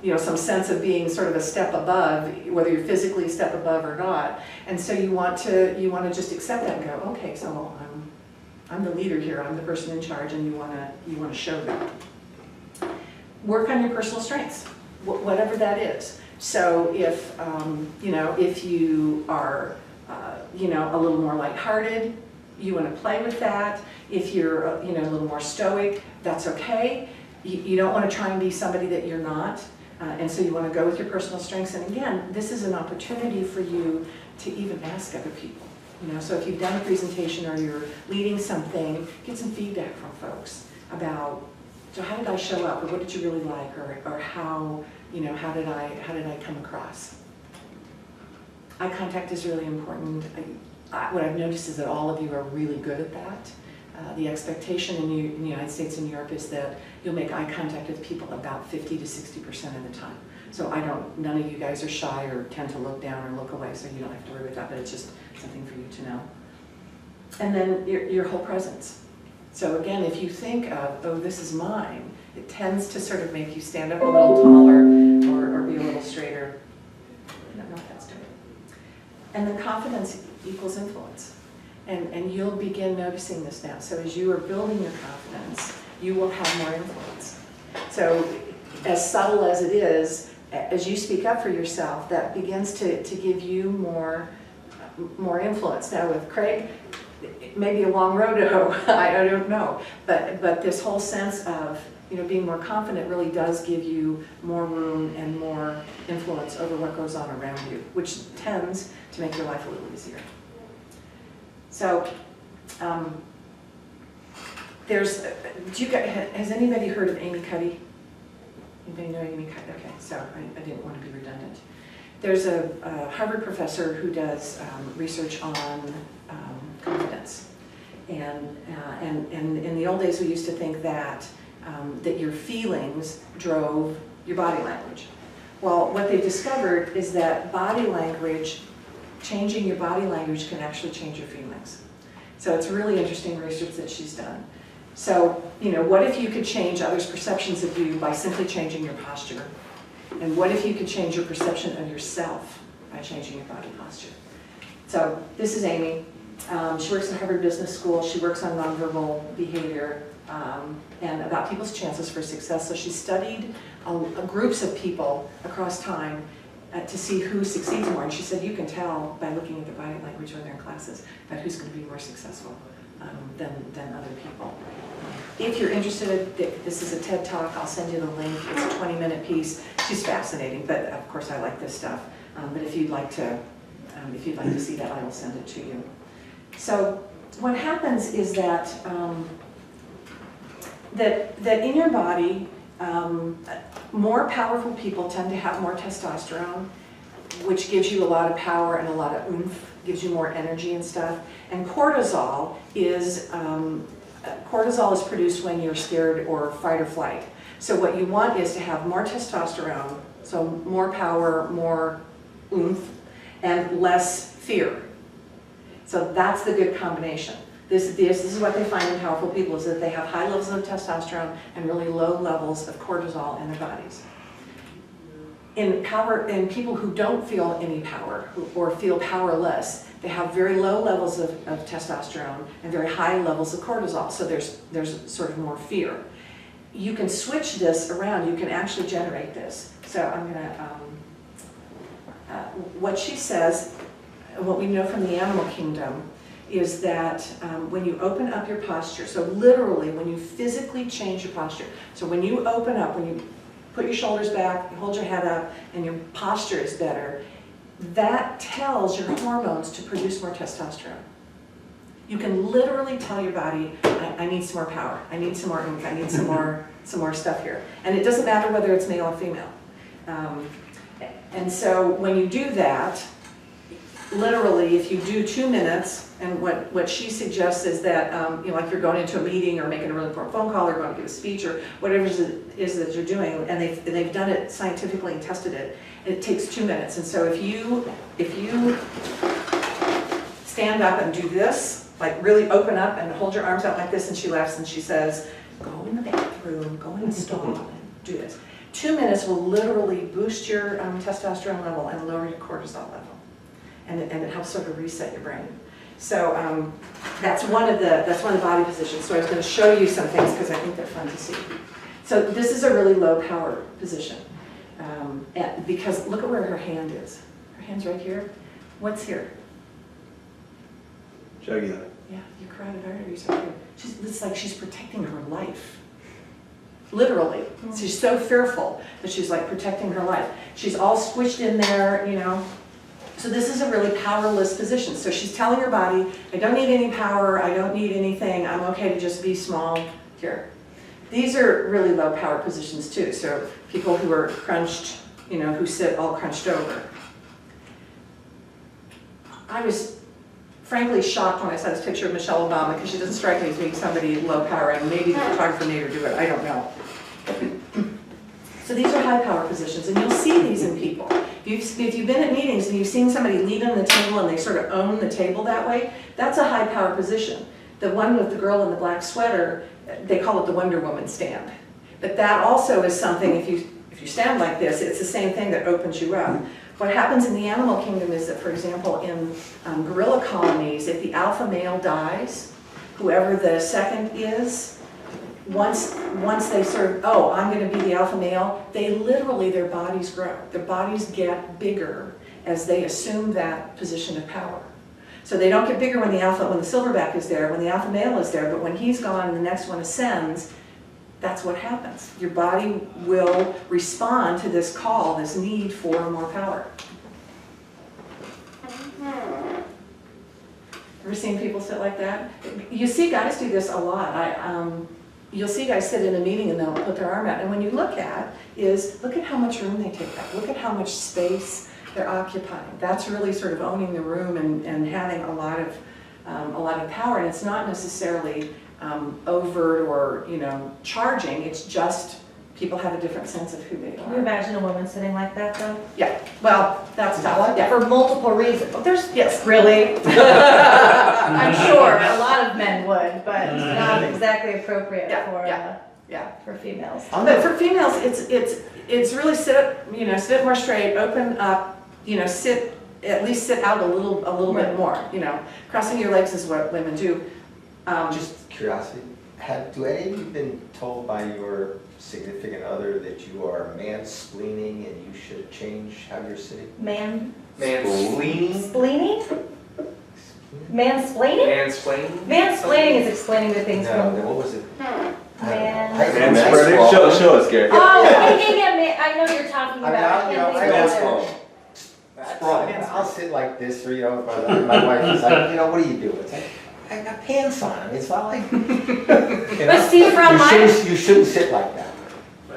you know, some sense of being sort of a step above, whether you're physically a step above or not. And so you want to just accept that and go, okay, so I'm the leader here, I'm the person in charge, and you want to show that. Work on your personal strengths, whatever that is. So if you know, if you are you know, a little more lighthearted, you want to play with that. If you're you know, a little more stoic, that's okay. You don't want to try and be somebody that you're not, and so you want to go with your personal strengths. And again, this is an opportunity for you to even ask other people. You know, so if you've done a presentation or you're leading something, get some feedback from folks about, so how did I show up, or what did you really like, or how, you know, how did I come across? Eye contact is really important. What I've noticed is that all of you are really good at that. The expectation in the United States and Europe is that you'll make eye contact with people about 50 to 60% of the time. So none of you guys are shy or tend to look down or look away, so you don't have to worry about that, but it's just something for you to know. And then your whole presence. So again, if you think of, oh, this is mine, It tends to sort of make you stand up a little taller or be a little straighter. I don't know what that's doing. And then confidence equals influence. And you'll begin noticing this now. So as you are building your confidence, you will have more influence. So as subtle as it is, as you speak up for yourself, that begins to give you more influence. Now with Craig, it may be a long road to hoe, I don't know. But this whole sense of being more confident really does give you more room and more influence over what goes on around you, which tends to make your life a little easier. So, has anybody heard of Amy Cuddy? Anybody know Amy Cuddy? Okay, so I didn't want to be redundant. There's a Harvard professor who does research on confidence. And in the old days, we used to think that your feelings drove your body language. Well, what they discovered is that changing your body language can actually change your feelings. So it's really interesting research that she's done. So, what if you could change others' perceptions of you by simply changing your posture? And what if you could change your perception of yourself by changing your body posture? So this is Amy. She works at Harvard Business School. She works on nonverbal behavior and about people's chances for success. So she studied groups of people across time to see who succeeds more. And she said you can tell by looking at their body language when they're in classes about who's going to be more successful than other people. If you're interested, this is a TED Talk. I'll send you the link. It's a 20-minute piece. She's fascinating, but of course I like this stuff. But if you'd like to see that, I will send it to you. So what happens is that that in your body, more powerful people tend to have more testosterone, which gives you a lot of power and a lot of oomph, gives you more energy and stuff. And cortisol is produced when you're scared or fight or flight. So what you want is to have more testosterone, so more power, more oomph, and less fear. So that's the good combination. This is what they find in powerful people, is that they have high levels of testosterone and really low levels of cortisol in their bodies. In people who don't feel any power or feel powerless, they have very low levels of testosterone and very high levels of cortisol. So there's sort of more fear. You can switch this around. You can actually generate this. So I'm going to, what she says, what we know from the animal kingdom, is that when you open up your posture, so literally when you physically change your posture, so when you open up, when you put your shoulders back, you hold your head up, and your posture is better, that tells your hormones to produce more testosterone. You can literally tell your body, I need some more power, I need some more oomph, I need some more stuff here. And it doesn't matter whether it's male or female. And so when you do that, literally, if you do 2 minutes, and what she suggests is that, like you're going into a meeting or making a really important phone call or going to give a speech or whatever it is that you're doing, and they've done it scientifically and tested it, it takes 2 minutes. And so if you stand up and do this, like really open up and hold your arms out like this, and she laughs and she says, go in the bathroom, go in the stall, and do this. 2 minutes will literally boost your testosterone level and lower your cortisol level. And it helps sort of reset your brain. So that's one of the body positions. So I was going to show you some things because I think they're fun to see. So this is a really low power position. Because look at where her hand is. Her hand's right here. What's here? Jugular. Yeah, your carotid arteries are here. It's like she's protecting her life. Literally. She's so fearful that she's like protecting her life. She's all squished in there, So this is a really powerless position. So she's telling her body, I don't need any power, I don't need anything, I'm okay to just be small here. These are really low power positions too. So people who are crunched, who sit all crunched over. I was frankly shocked when I saw this picture of Michelle Obama because she doesn't strike me as being somebody low power, and maybe the photographer made her do it, I don't know. So these are high power positions, and you'll see these in people. If you've been at meetings and you've seen somebody lead on the table and they sort of own the table that way, that's a high power position. The one with the girl in the black sweater, they call it the Wonder Woman stand. But that also is something, if you stand like this, it's the same thing that opens you up. What happens in the animal kingdom is that, for example, in gorilla colonies, if the alpha male dies, whoever the second is, once they sort of, oh, I'm going to be the alpha male, they literally, their bodies grow. Their bodies get bigger as they assume that position of power. So they don't get bigger when the silverback is there, when the alpha male is there, but when he's gone and the next one ascends, that's what happens. Your body will respond to this call, this need for more power. Ever seen people sit like that? You see guys do this a lot. You'll see guys sit in a meeting and they'll put their arm out, and when you look at how much room they take up. Look at how much space they're occupying. That's really sort of owning the room and having a lot of power. And it's not necessarily overt or charging. It's just people have a different sense of who they Can you are. imagine a woman sitting like that though? Yeah. Well, that's tough. Yeah. For multiple reasons. There's, Yes. really? I'm sure a lot of men would, but it's not exactly appropriate Yeah, for, Yeah. for females. But for females, it's really sit up more straight, open up, at least sit out a little bit more. Crossing your legs is what women do. Just curiosity, do any of you been told by your significant other that you are mansplaining and you should change how you're sitting? Mansplaining? Splaining? Mansplaining? Mansplaining? Mansplaining is explaining the things No, from. what was it? Man. Show us, Gary. Oh, yeah, I know you're talking I mean, about. I'll sit like this, or my wife is like, what do you do? It's like, I got pants on. It's not like. But see, from You shouldn't sit like that.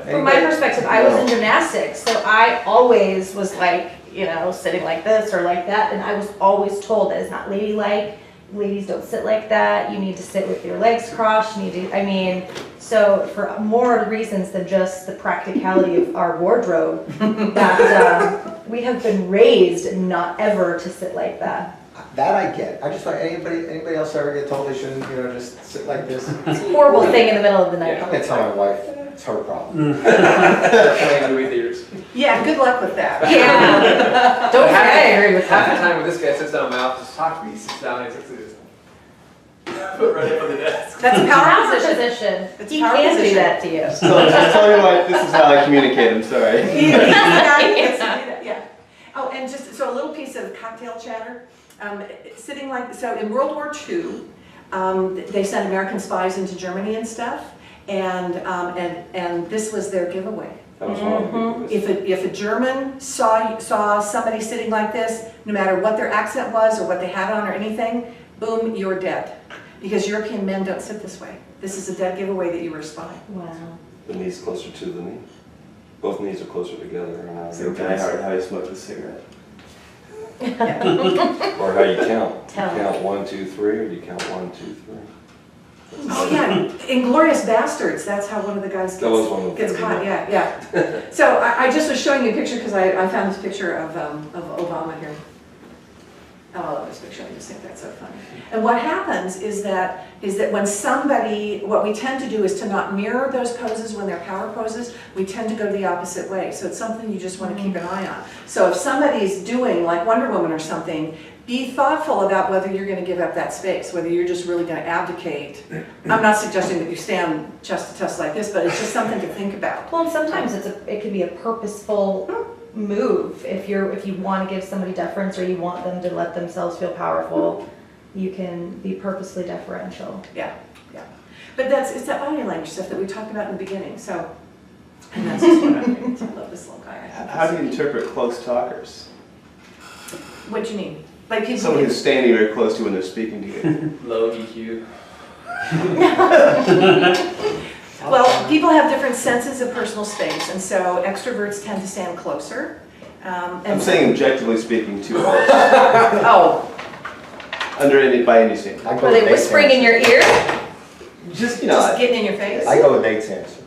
From my perspective, I was in gymnastics, so I always was like, sitting like this or like that, and I was always told that it's not ladylike. Ladies don't sit like that. You need to sit with your legs crossed. So for more reasons than just the practicality of our wardrobe, that we have been raised not ever to sit like that. That I get. I just want anybody else ever get told they shouldn't, just sit like this? It's a horrible thing in the middle of the night. I'm gonna tell my wife. It's her problem. Playing movie theaters. Yeah, good luck with that. Yeah. Don't Half forget, I agree with Half the that. time when this guy sits down in my office to talk to me, he sits down and he sits like this. Put right up on the desk. That's a power Power position. position. It's He power can do position. that to you. So just tell me why this is how I communicate, I'm sorry. He's the guy who gets to do that, yeah. Oh, and so a little piece of cocktail chatter. So in World War II, they sent American spies into Germany and stuff, and this was their giveaway. That was one of the biggest. If a German saw somebody sitting like this, no matter what their accent was or what they had on or anything, boom, you're dead. Because European men don't sit this way. This is a dead giveaway that you were a spy. Wow. The knee's closer to the knee. Both knees are closer together. So Die Hard, how you smoke a cigarette. Or how you count. Tell You count 1, 2, 3, or do you count 1, 2, 3? Oh yeah, Inglourious Bastards, that's how one of the guys That was one of the gets things, caught, yeah. yeah. So I just was showing you a picture because I found this picture of Obama here. Oh, I love this picture, I just think that's so funny. And what happens is that when somebody, what we tend to do is to not mirror those poses when they're power poses, we tend to go the opposite way. So it's something you just want to keep an eye on. So if somebody's doing like Wonder Woman or something, be thoughtful about whether you're going to give up that space, whether you're just really going to abdicate. I'm not suggesting that you stand chest to chest like this, but it's just something to think about. Well, and sometimes it can be a purposeful move. If you want to give somebody deference or you want them to let themselves feel powerful, you can be purposely deferential. Yeah. But it's that body language stuff that we talked about in the beginning. So, and that's just what I'm doing. I love this little guy. How do you interpret close talkers? What do you mean? Like people. Someone who's standing very close to you when they're speaking to you. Low EQ. Well, people have different senses of personal space, and so extroverts tend to stand closer. I'm saying objectively speaking to others, Oh, by any standard. I go Were with they Nate's whispering in answer. your ear? Just, just getting in your face. I go with Nate's answer.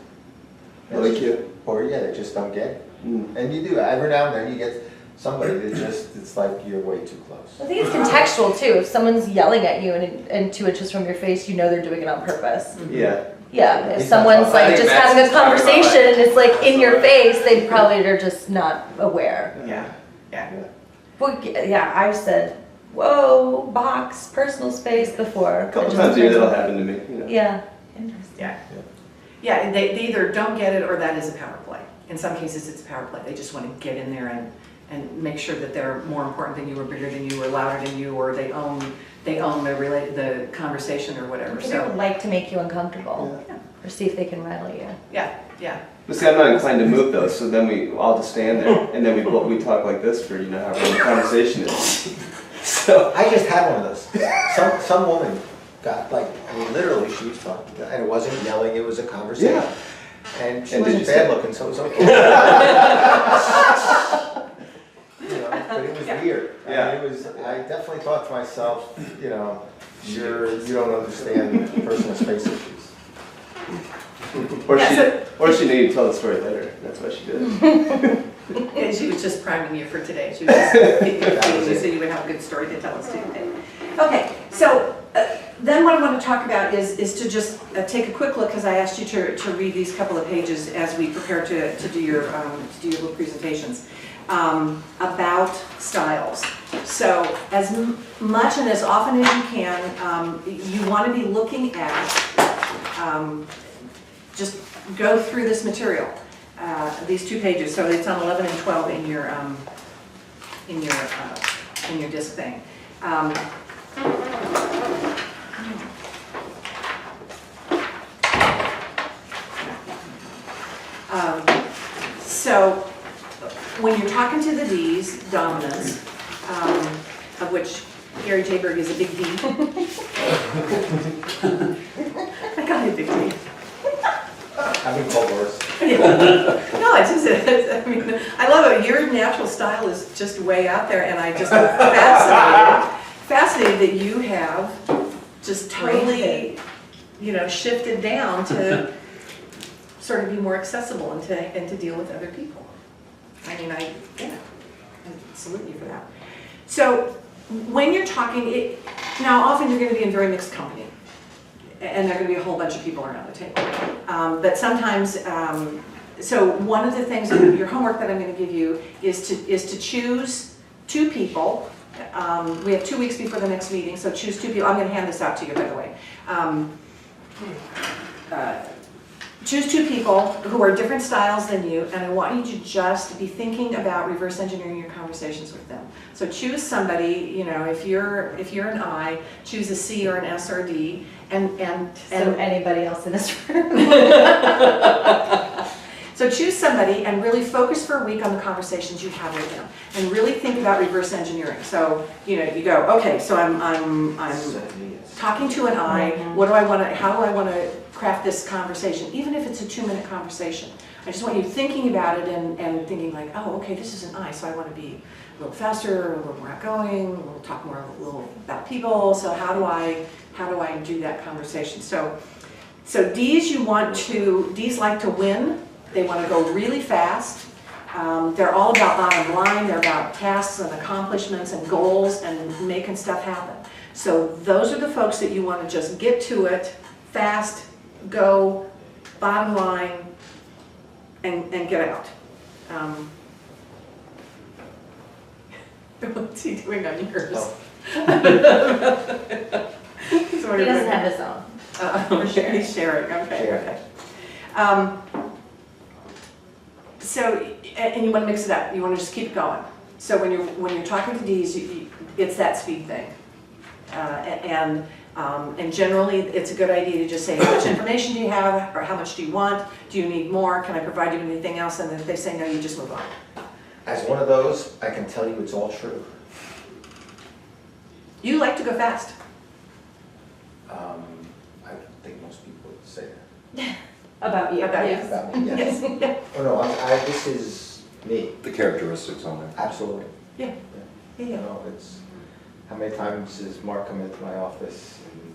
really cute. Or yeah, they just don't get it. Mm. And you do, every now and then you get somebody that just, it's like you're way too close. I think it's contextual too. If someone's yelling at you and 2 inches from your face, you know they're doing it on purpose. Yeah. Yeah, if He's someone's not- I like think just Max having a is talking about, conversation like, and it's like in your personal face, they probably are just not aware. Yeah, yeah. Well, yeah, I've said, whoa, box, personal space before. A couple It just times a year depends that'll on- happen to me, you know. Yeah, interesting. Yeah. Yeah, and they either don't get it or that is a power play. In some cases, it's a power play. They just want to get in there and make sure that they're more important than you, or bigger than you, or louder than you, or they own the conversation or whatever. They would So, like to make you uncomfortable yeah, or see if they can rattle you. yeah, yeah. But see, I'm not inclined to move though, so then I'll just stand there, and then we talk like this for, however long the conversation is. So, I just had one of those. Some woman got literally she was talking, and it wasn't yelling, it was a conversation. yeah. And she And did wasn't you say- bad looking, so it was okay. But it was weird. Yeah. I definitely thought to myself, you don't understand personal space issues. Or she knew you'd tell the story later, that's why she did it. And she was just priming you for today. She was just feeding you so you would have a good story to tell us today. Okay, so then what I want to talk about is to just take a quick look, because I asked you to read these couple of pages as we prepare to do your little presentations, about styles. So as much and as often as you can, you want to be looking at, just go through this material, these 2 pages. So it's on 11 and 12 in your disc thing. So when you're talking to the D's, dominants, of which Gary Jayberg is a big D. I got a big D. I've been called worse. No, it's just, I mean, I love it. Your natural style is just way out there, and I just am fascinated that you have just totally, shifted down to sort of be more accessible and to deal with other people. I mean, I salute you for that. So when you're talking, now often you're going to be in very mixed company, and there are going to be a whole bunch of people around the table. But sometimes, so one of the things, your homework that I'm going to give you is to choose 2 people. We have 2 weeks before the next meeting, so choose 2 people. I'm going to hand this out to you, by the way. Choose 2 people who are different styles than you, and I want you to just be thinking about reverse engineering your conversations with them. So choose somebody, if you're an I, choose a C or an S or a D, and anybody else in this room. So choose somebody and really focus for a week on the conversations you have with them, and really think about reverse engineering. So you go, okay, so I'm talking to an I. What do I want to? How do I want to craft this conversation? Even if it's a 2-minute conversation, I just want you thinking about it and thinking like, oh, okay, this is an I, so I want to be a little faster, a little more outgoing, we'll talk more a little about people. So how do I do that conversation? So D's D's like to win. They want to go really fast. They're all about bottom line. They're about tasks and accomplishments and goals and making stuff happen. So those are the folks that you want to just get to it, fast, go, bottom line, and get out. What's he doing on yours? Oh. He doesn't have his own. For sure. He's sharing, okay, okay. So, and you want to mix it up. You want to just keep going. So when you're talking to D's, it's that speed thing, and generally it's a good idea to just say, how much information do you have, or how much do you want? Do you need more? Can I provide you with anything else? And then if they say no, you just move on. As one of those, I can tell you it's all true. You like to go fast. I think most people would say that. About you. About you. yes. About me, yes. Yes. Yeah. Oh, no, this is me, The characteristics on there. absolutely. Yeah. You know, it's, how many times has Mark come into my office and,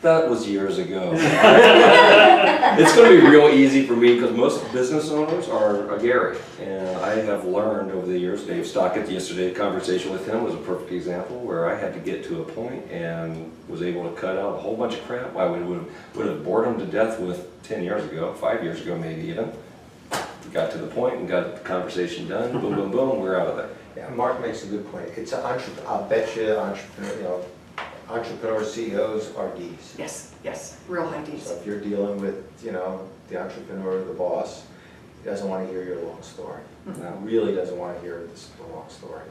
That was years ago. It's going to be real easy for me because most business owners are Gary. And I have learned over the years, Dave Stockett, yesterday, a conversation with him was a perfect example where I had to get to a point and was able to cut out a whole bunch of crap I would have bored him to death with 10 years ago, 5 years ago maybe even. Got to the point and got the conversation done, boom, boom, boom, we're out of there. Yeah, Mark makes a good point. It's I'll bet you entrepreneur CEOs are Ds. Yes, real high Ds. So if you're dealing with, the entrepreneur, the boss, he doesn't want to hear your long story. Really doesn't want to hear the long story.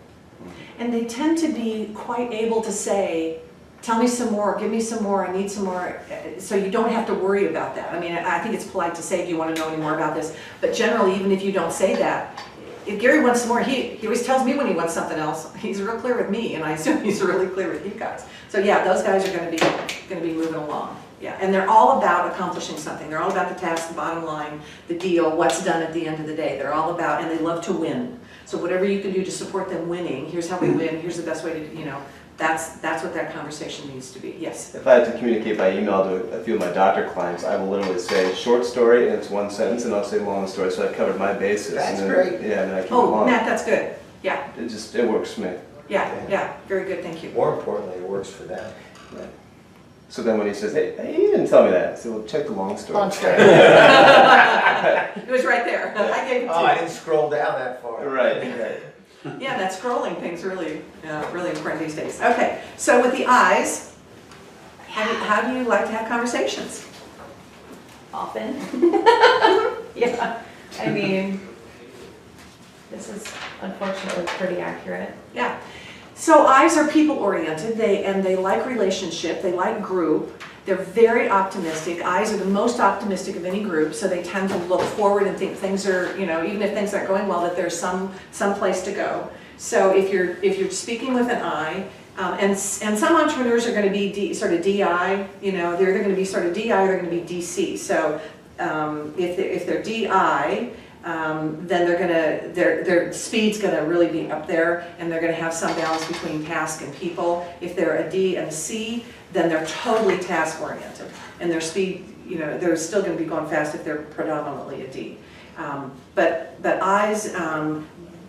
And they tend to be quite able to say, tell me some more, give me some more, I need some more, so you don't have to worry about that. I mean, I think it's polite to say, do you want to know any more about this? But generally, even if you don't say that, if Gary wants some more, he always tells me when he wants something else. He's real clear with me, and I assume he's really clear with you guys. So yeah, those guys are going to be moving along. Yeah, and they're all about accomplishing something. They're all about the task, the bottom line, the deal, what's done at the end of the day. They're all about, and they love to win. So whatever you can do to support them winning, here's how we win, here's the best way to, that's what that conversation needs to be. Yes? If I had to communicate by email to a few of my doctor clients, I will literally say short story and it's one sentence, and I'll say long story, so I've covered my bases. That's and then, great. Yeah, and then I keep it Oh, long. Matt, that's good. Yeah, It works for me. yeah, very good, thank you. More importantly, it works for them. So then when he says, hey, you didn't tell me that, I say, well, check the long story. Long story. It was right there. I gave it Oh, I to didn't scroll down that far. Right. you. Yeah, that scrolling thing's really important these days. Okay, so with the eyes, how do you like to have conversations? Often. Yeah, I mean, this is unfortunately pretty accurate. Yeah. So eyes are people oriented, they like relationship, they like group, they're very optimistic. Eyes are the most optimistic of any group, so they tend to look forward and think things are, even if things aren't going well, that there's some place to go. So if you're speaking with an eye, and some entrepreneurs are going to be sort of DI, they're either going to be sort of DI or they're going to be DC. So if they're DI, then their speed's gonna really be up there, and they're gonna have some balance between task and people. If they're a D and a C, then they're totally task oriented, and their speed, they're still gonna be going fast if they're predominantly a D. But eyes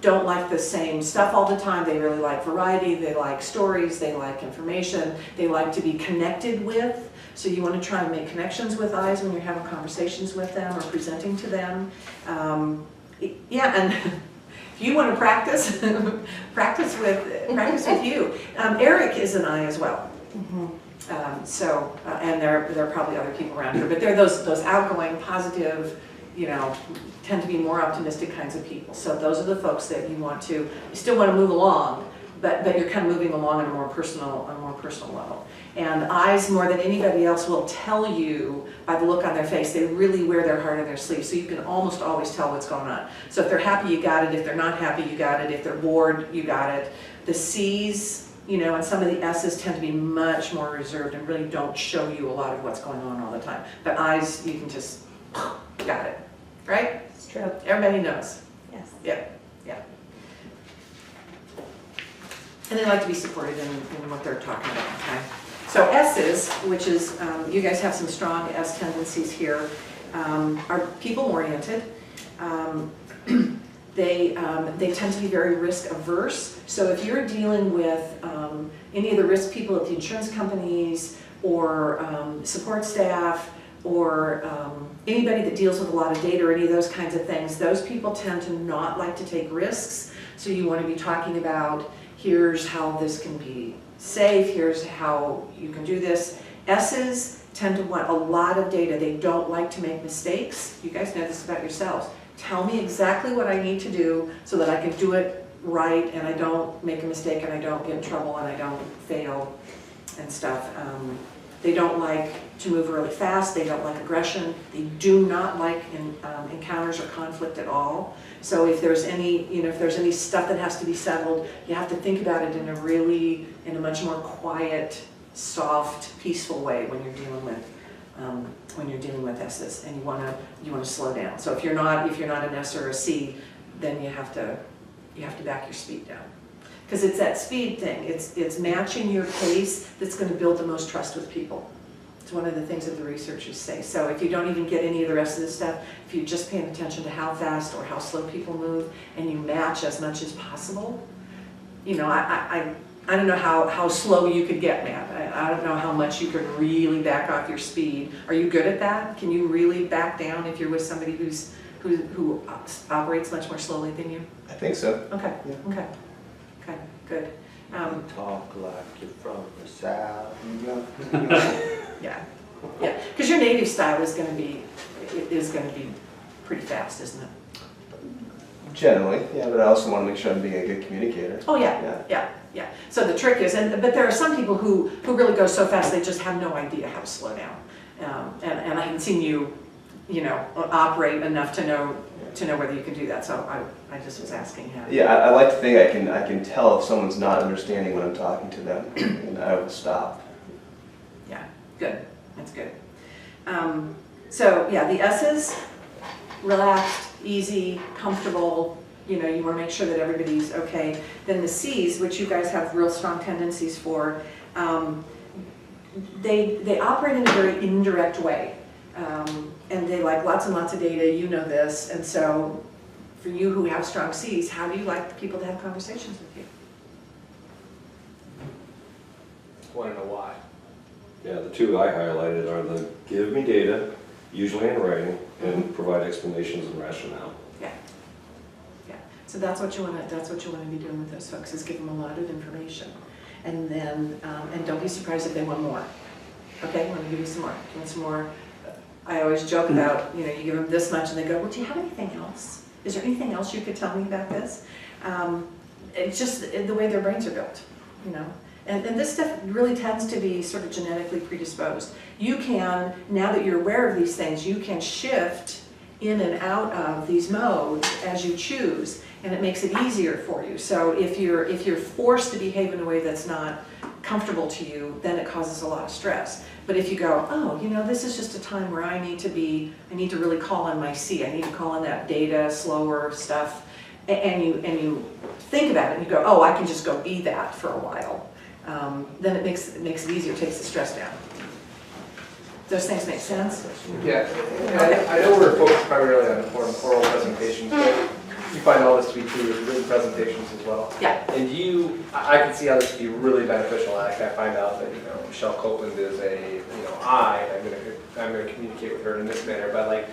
don't like the same stuff all the time. They really like variety, they like stories, they like information, they like to be connected with. So you want to try and make connections with eyes when you're having conversations with them or presenting to them. Yeah, and if you want to practice, practice with you. Eric is an eye as well. And there are probably other people around here, but they're those outgoing, positive, tend to be more optimistic kinds of people. So those are the folks that you still want to move along, but you're kind of moving along on a more personal level. And eyes, more than anybody else, will tell you by the look on their face. They really wear their heart on their sleeve, so you can almost always tell what's going on. So if they're happy, you got it. If they're not happy, you got it. If they're bored, you got it. The C's, and some of the S's tend to be much more reserved and really don't show you a lot of what's going on all the time. But eyes, you can just, got it, right? It's true. Everybody knows. Yes. Yeah. And they like to be supported in what they're talking about, okay? So S's, which is, you guys have some strong S tendencies here, are people-oriented. They tend to be very risk averse. So if you're dealing with any of the risk people at the insurance companies or support staff or anybody that deals with a lot of data or any of those kinds of things, those people tend to not like to take risks. So you want to be talking about, here's how this can be safe, here's how you can do this. S's tend to want a lot of data. They don't like to make mistakes. You guys know this about yourselves. Tell me exactly what I need to do so that I can do it right and I don't make a mistake and I don't get in trouble and I don't fail and stuff. They don't like to move really fast. They don't like aggression. They do not like encounters or conflict at all. So if there's any stuff that has to be settled, you have to think about it in a much more quiet, soft, peaceful way when you're dealing with S's, and you want to slow down. So if you're not an S or a C, then you have to back your speed down, because it's that speed thing. It's matching your pace that's going to build the most trust with people. It's one of the things that the researchers say. So if you don't even get any of the rest of this stuff, if you're just paying attention to how fast or how slow people move, and you match as much as possible, you know, I don't know how slow you could get, Matt. I don't know how much you could really back off your speed. Are you good at that? Can you really back down if you're with somebody who operates much more slowly than you? I think so. Okay, Yeah. okay, good. Talk like you're from the south. Yeah, because your native style is going to be pretty fast, isn't it? Generally, yeah, but I also want to make sure I'm being a good communicator. Oh, yeah. So the trick is, but there are some people who really go so fast they just have no idea how to slow down. And I haven't seen you operate enough to know whether you can do that. So I just was asking how. Yeah, I like to think I can tell if someone's not understanding when I'm talking to them, and I will stop. Yeah, good. That's good. So yeah, the S's: relaxed, easy, comfortable. You know, you want to make sure that everybody's okay. Then the C's, which you guys have real strong tendencies for, they operate in a very indirect way. And they like lots and lots of data, you know this, and so for you who have strong C's, how do you like people to have conversations with you? Want to know why? Yeah, the two I highlighted are the give me data, usually in writing, and provide explanations and rationale. Yeah. So that's what you want to be doing with those folks, is give them a lot of information. And then, and don't be surprised if they want more. Okay, let me give you some more. Do you want some more? I always joke about, you give them this much and they go, well, do you have anything else? Is there anything else you could tell me about this? It's just the way their brains are built, And this stuff really tends to be sort of genetically predisposed. You can, now that you're aware of these things, you can shift in and out of these modes as you choose, and it makes it easier for you. So if you're forced to behave in a way that's not comfortable to you, then it causes a lot of stress. But if you go, oh, this is just a time where I need to really call on my C. I need to call on that data, slower stuff, and you think about it and you go, oh, I can just go be that for a while. Then it makes it easier, takes the stress down. Those things make sense? Yeah, I know we're focused primarily on oral presentations, but you find all this to be true with written presentations as well. Yeah. And I can see how this would be really beneficial. Like I find out that Michelle Copeland is I'm gonna communicate with her in this manner. But like,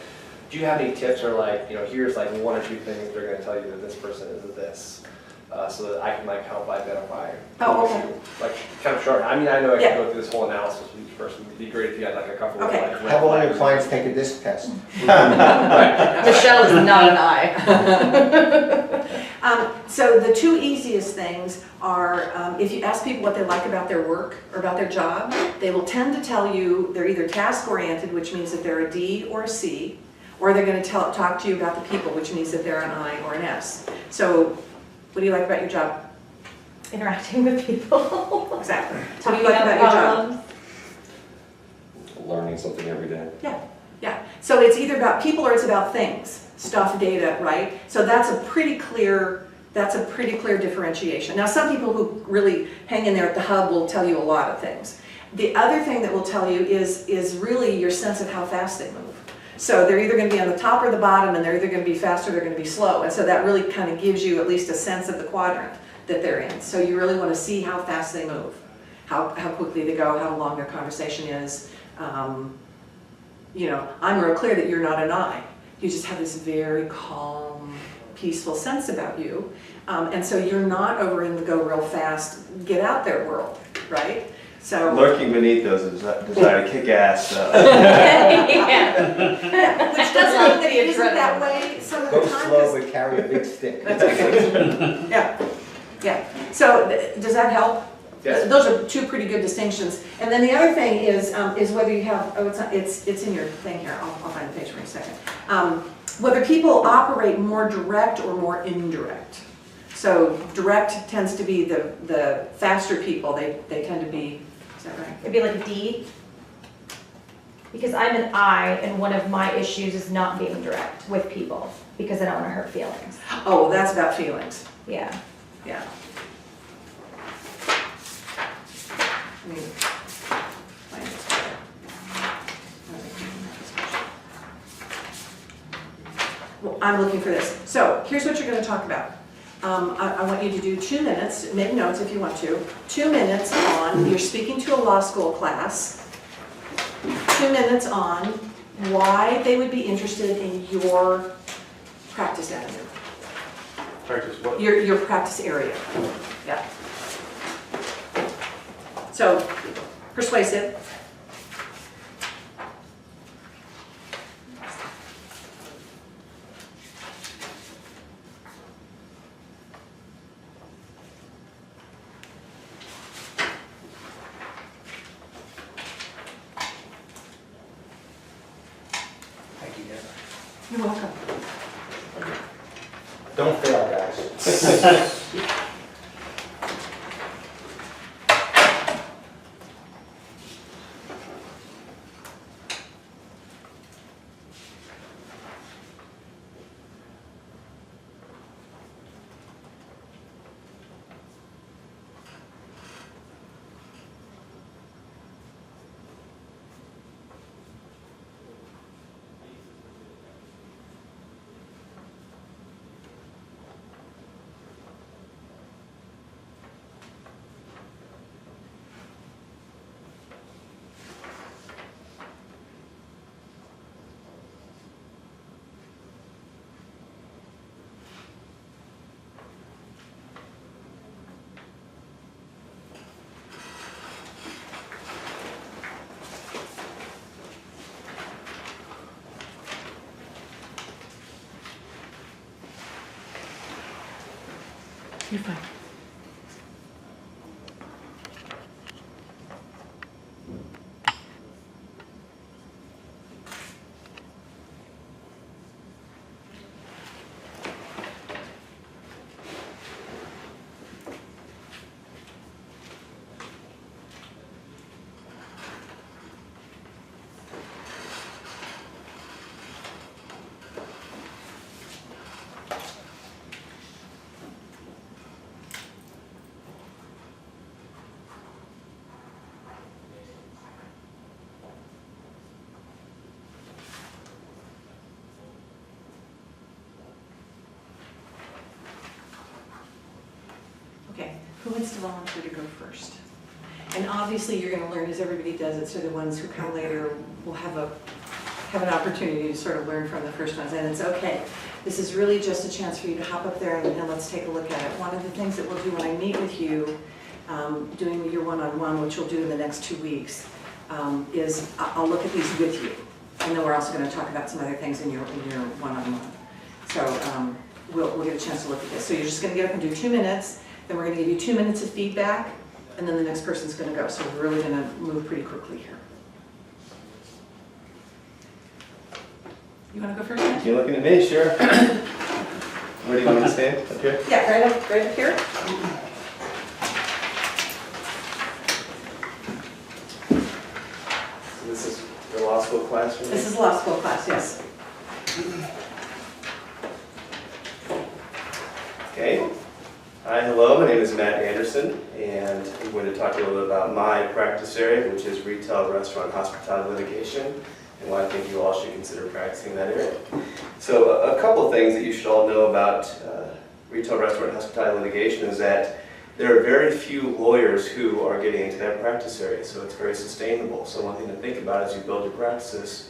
do you have any tips or here's one or two things they're gonna tell you that this person is this, so that I can help identify. Oh, okay. Kind of short. I know I Yeah. can go through this whole analysis with each person. It'd be great if you had a couple Okay. of Have all your clients take a disc test. Michelle is not an I. So the two easiest things are, if you ask people what they like about their work or about their job, they will tend to tell you they're either task-oriented, which means that they're a D or a C, or they're going to talk to you about the people, which means that they're an I or an S. So what do you like about your job? Interacting with people. Exactly. What do Talking you like about your job? problems. Learning something every day. Yeah. So it's either about people or it's about things, stuff, data, right? So that's a pretty clear differentiation. Now, some people who really hang in there at the hub will tell you a lot of things. The other thing that will tell you is really your sense of how fast they move. So they're either going to be on the top or the bottom, and they're either going to be fast or they're going to be slow. And so that really kind of gives you at least a sense of the quadrant that they're in. So you really want to see how fast they move, how quickly they go, how long their conversation is. I'm real clear that you're not an I. You just have this very calm, peaceful sense about you. And so you're not over in the go real fast, get out there world, right? So Lurking beneath those is a desire to kick ass. Yeah. which doesn't mean that it isn't that way some of the Go time. slow 'Cause- but carry a big stick. That's okay. Yeah. So does that help? Yes. Those are two pretty good distinctions. And then the other thing is whether you have, it's in your thing here. I'll find the page for you in a second. Whether people operate more direct or more indirect. So direct tends to be the faster people. They tend to be, is that right? It'd be like a D. Because I'm an I, and one of my issues is not being direct with people because I don't want to hurt feelings. Oh, that's about feelings. Yeah. Yeah. I mean, Well, I'm looking for this. So here's what you're going to talk about. I want you to do 2 minutes, make notes if you want to. 2 minutes on, you're speaking to a law school class. 2 minutes on why they would be interested in your practice avenue, Practice what? your practice area. Yeah. So, persuasive. Thank you, Deborah. You're welcome. Don't fail, guys. You're fine. Okay, who wants to volunteer to go first? And obviously, you're going to learn as everybody does it, so the ones who come later will have an opportunity to sort of learn from the first ones, and it's okay. This is really just a chance for you to hop up there and let's take a look at it. One of the things that we'll do when I meet with you, doing your one-on-one, which we'll do in the next 2 weeks, is I'll look at these with you, and then we're also going to talk about some other things in your one-on-one. So we'll get a chance to look at this. So you're just going to get up and do 2 minutes. Then we're going to give you 2 minutes of feedback, and then the next person's going to go. So we're really going to move pretty quickly here. You want to go first, Matt? You're looking at me, sure. Where do you want me to stand? Up here? Yeah, right up here. So this is your law school class for me? This is law school class, yes. Okay. Hi, hello, my name is Matt Anderson, and I'm going to talk a little bit about my practice area, which is retail, restaurant, hospitality litigation, and why I think you all should consider practicing in that area. So a couple of things that you should all know about retail, restaurant, and hospitality litigation is that there are very few lawyers who are getting into that practice area, so it's very sustainable. So one thing to think about as you build your practices,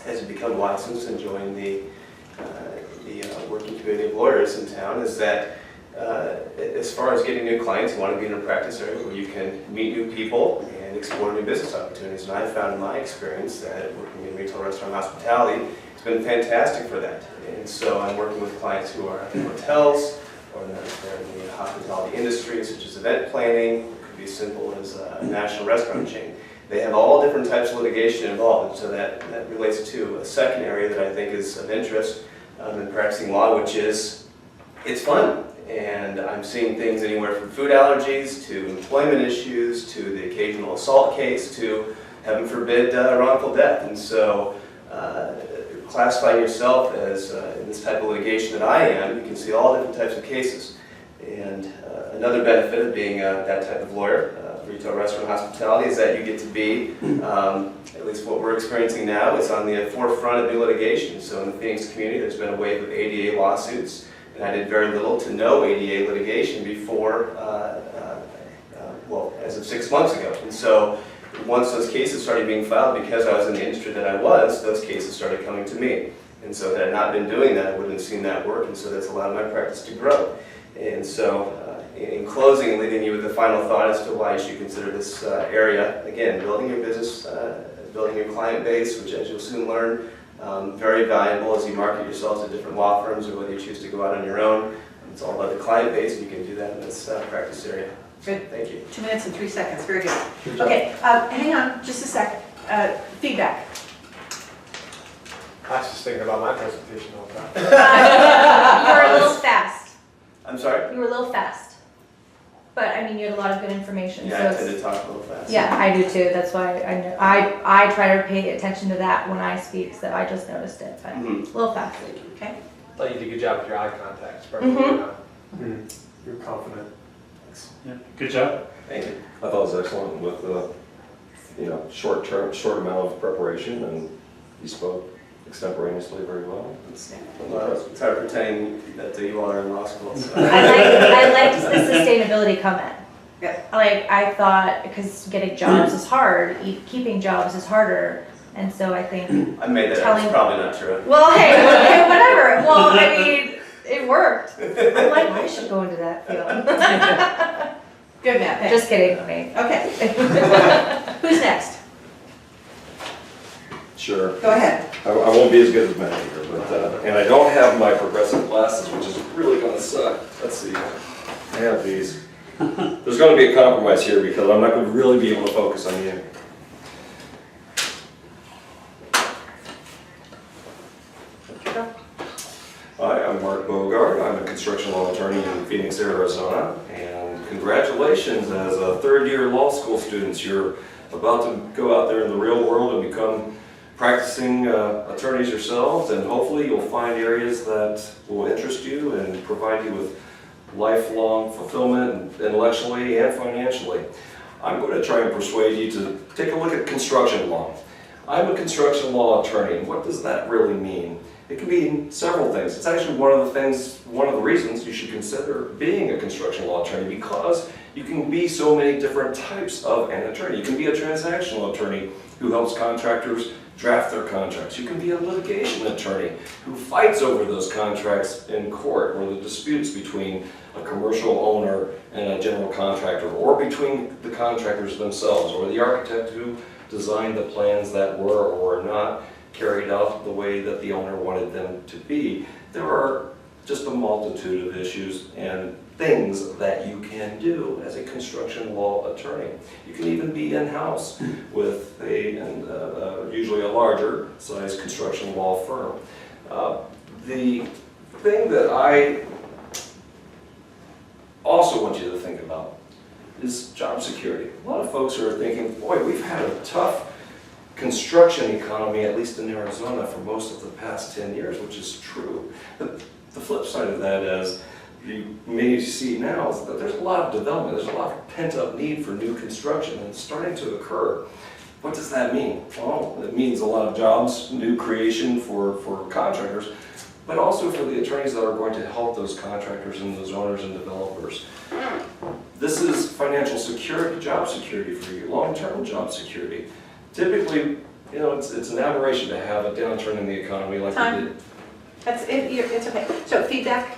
as you become licensed and join the working community of lawyers in town, is that as far as getting new clients, you want to be in a practice area where you can meet new people and explore new business opportunities. And I've found in my experience that working in retail, restaurant, hospitality, it's been fantastic for that. And so I'm working with clients who are in hotels, or they're in the hospitality industry, such as event planning. It could be as simple as a national restaurant chain. They have all different types of litigation involved, and so that relates to a second area that I think is of interest in practicing law, which is it's fun. And I'm seeing things anywhere from food allergies to employment issues to the occasional assault case to, heaven forbid, wrongful death. And so classifying yourself as in this type of litigation that I am, you can see all different types of cases. And another benefit of being that type of lawyer, retail, restaurant, hospitality, is that you get to be, at least what we're experiencing now, is on the forefront of new litigation. So in the Phoenix community, there's been a wave of ADA lawsuits, and I did very little to no ADA litigation before, well, as of 6 months ago. And so once those cases started being filed, because I was in the industry that I was, those cases started coming to me. And so had I not been doing that, I wouldn't have seen that work, and so that's allowed my practice to grow. And so in closing, leaving you with the final thought as to why you should consider this area, again, building your business, building your client base, which as you'll soon learn, very valuable as you market yourselves to different law firms or whether you choose to go out on your own. It's all about the client base, and you can do that in this practice area. Good. Thank you. 2 minutes and 3 seconds, very good. Okay, hang on just a sec. Feedback. I was just thinking about my presentation all the time. You were a little fast. I'm sorry? You were a little fast. But I mean, you had a lot of good information. Yeah, so I it's- tend to talk a little fast. Yeah, I do too. That's why I know. I try to pay attention to that when I speak, so I just noticed it, but Mhm. a little fast. Okay. Thought you did a good job with your eye contact. It's perfect. You're confident. Yeah, good job. Thank you. I thought it was excellent with short amount of preparation, and he spoke extemporaneously very well. Well, it's hard pretending that you all are in law school. So. I liked the sustainability comment. Yeah. Like, I thought, because getting jobs is hard, keeping jobs is harder, and so I think, I made that up. It's probably not true. well, hey, whatever. Well, I mean, it worked. I'm like, I should go into that field. Good, Matt, thanks. Just kidding, me. Okay. Who's next? Sure. Go ahead. I won't be as good as Matt here, but, and I don't have my progressive glasses, which is really gonna suck. Let's see, I have these. There's gonna be a compromise here because I'm not gonna really be able to focus on you. Hi, I'm Mark Bogart. I'm a construction law attorney in Phoenix, Arizona, and congratulations as a third-year law school students. You're about to go out there in the real world and become practicing attorneys yourselves, and hopefully you'll find areas that will interest you and provide you with lifelong fulfillment intellectually and financially. I'm going to try and persuade you to take a look at construction law. I'm a construction law attorney, and what does that really mean? It can mean several things. It's actually one of the reasons you should consider being a construction law attorney, because you can be so many different types of an attorney. You can be a transactional attorney who helps contractors draft their contracts. You can be a litigation attorney who fights over those contracts in court, or the disputes between a commercial owner and a general contractor, or between the contractors themselves, or the architect who designed the plans that were or were not carried out the way that the owner wanted them to be. There are just a multitude of issues and things that you can do as a construction law attorney. You can even be in-house with usually a larger size construction law firm. The thing that I also want you to think about is job security. A lot of folks are thinking, boy, we've had a tough construction economy, at least in Arizona, for most of the past 10 years, which is true. But the flip side of that is, you may see now, is that there's a lot of development, there's a lot of pent-up need for new construction, and it's starting to occur. What does that mean? Well, it means a lot of jobs, new creation for contractors, but also for the attorneys that are going to help those contractors and those owners and developers. This is financial security, job security for you, long-term job security. Typically, it's an aberration to have a downturn in the economy like we did. That's it. It's okay. So feedback?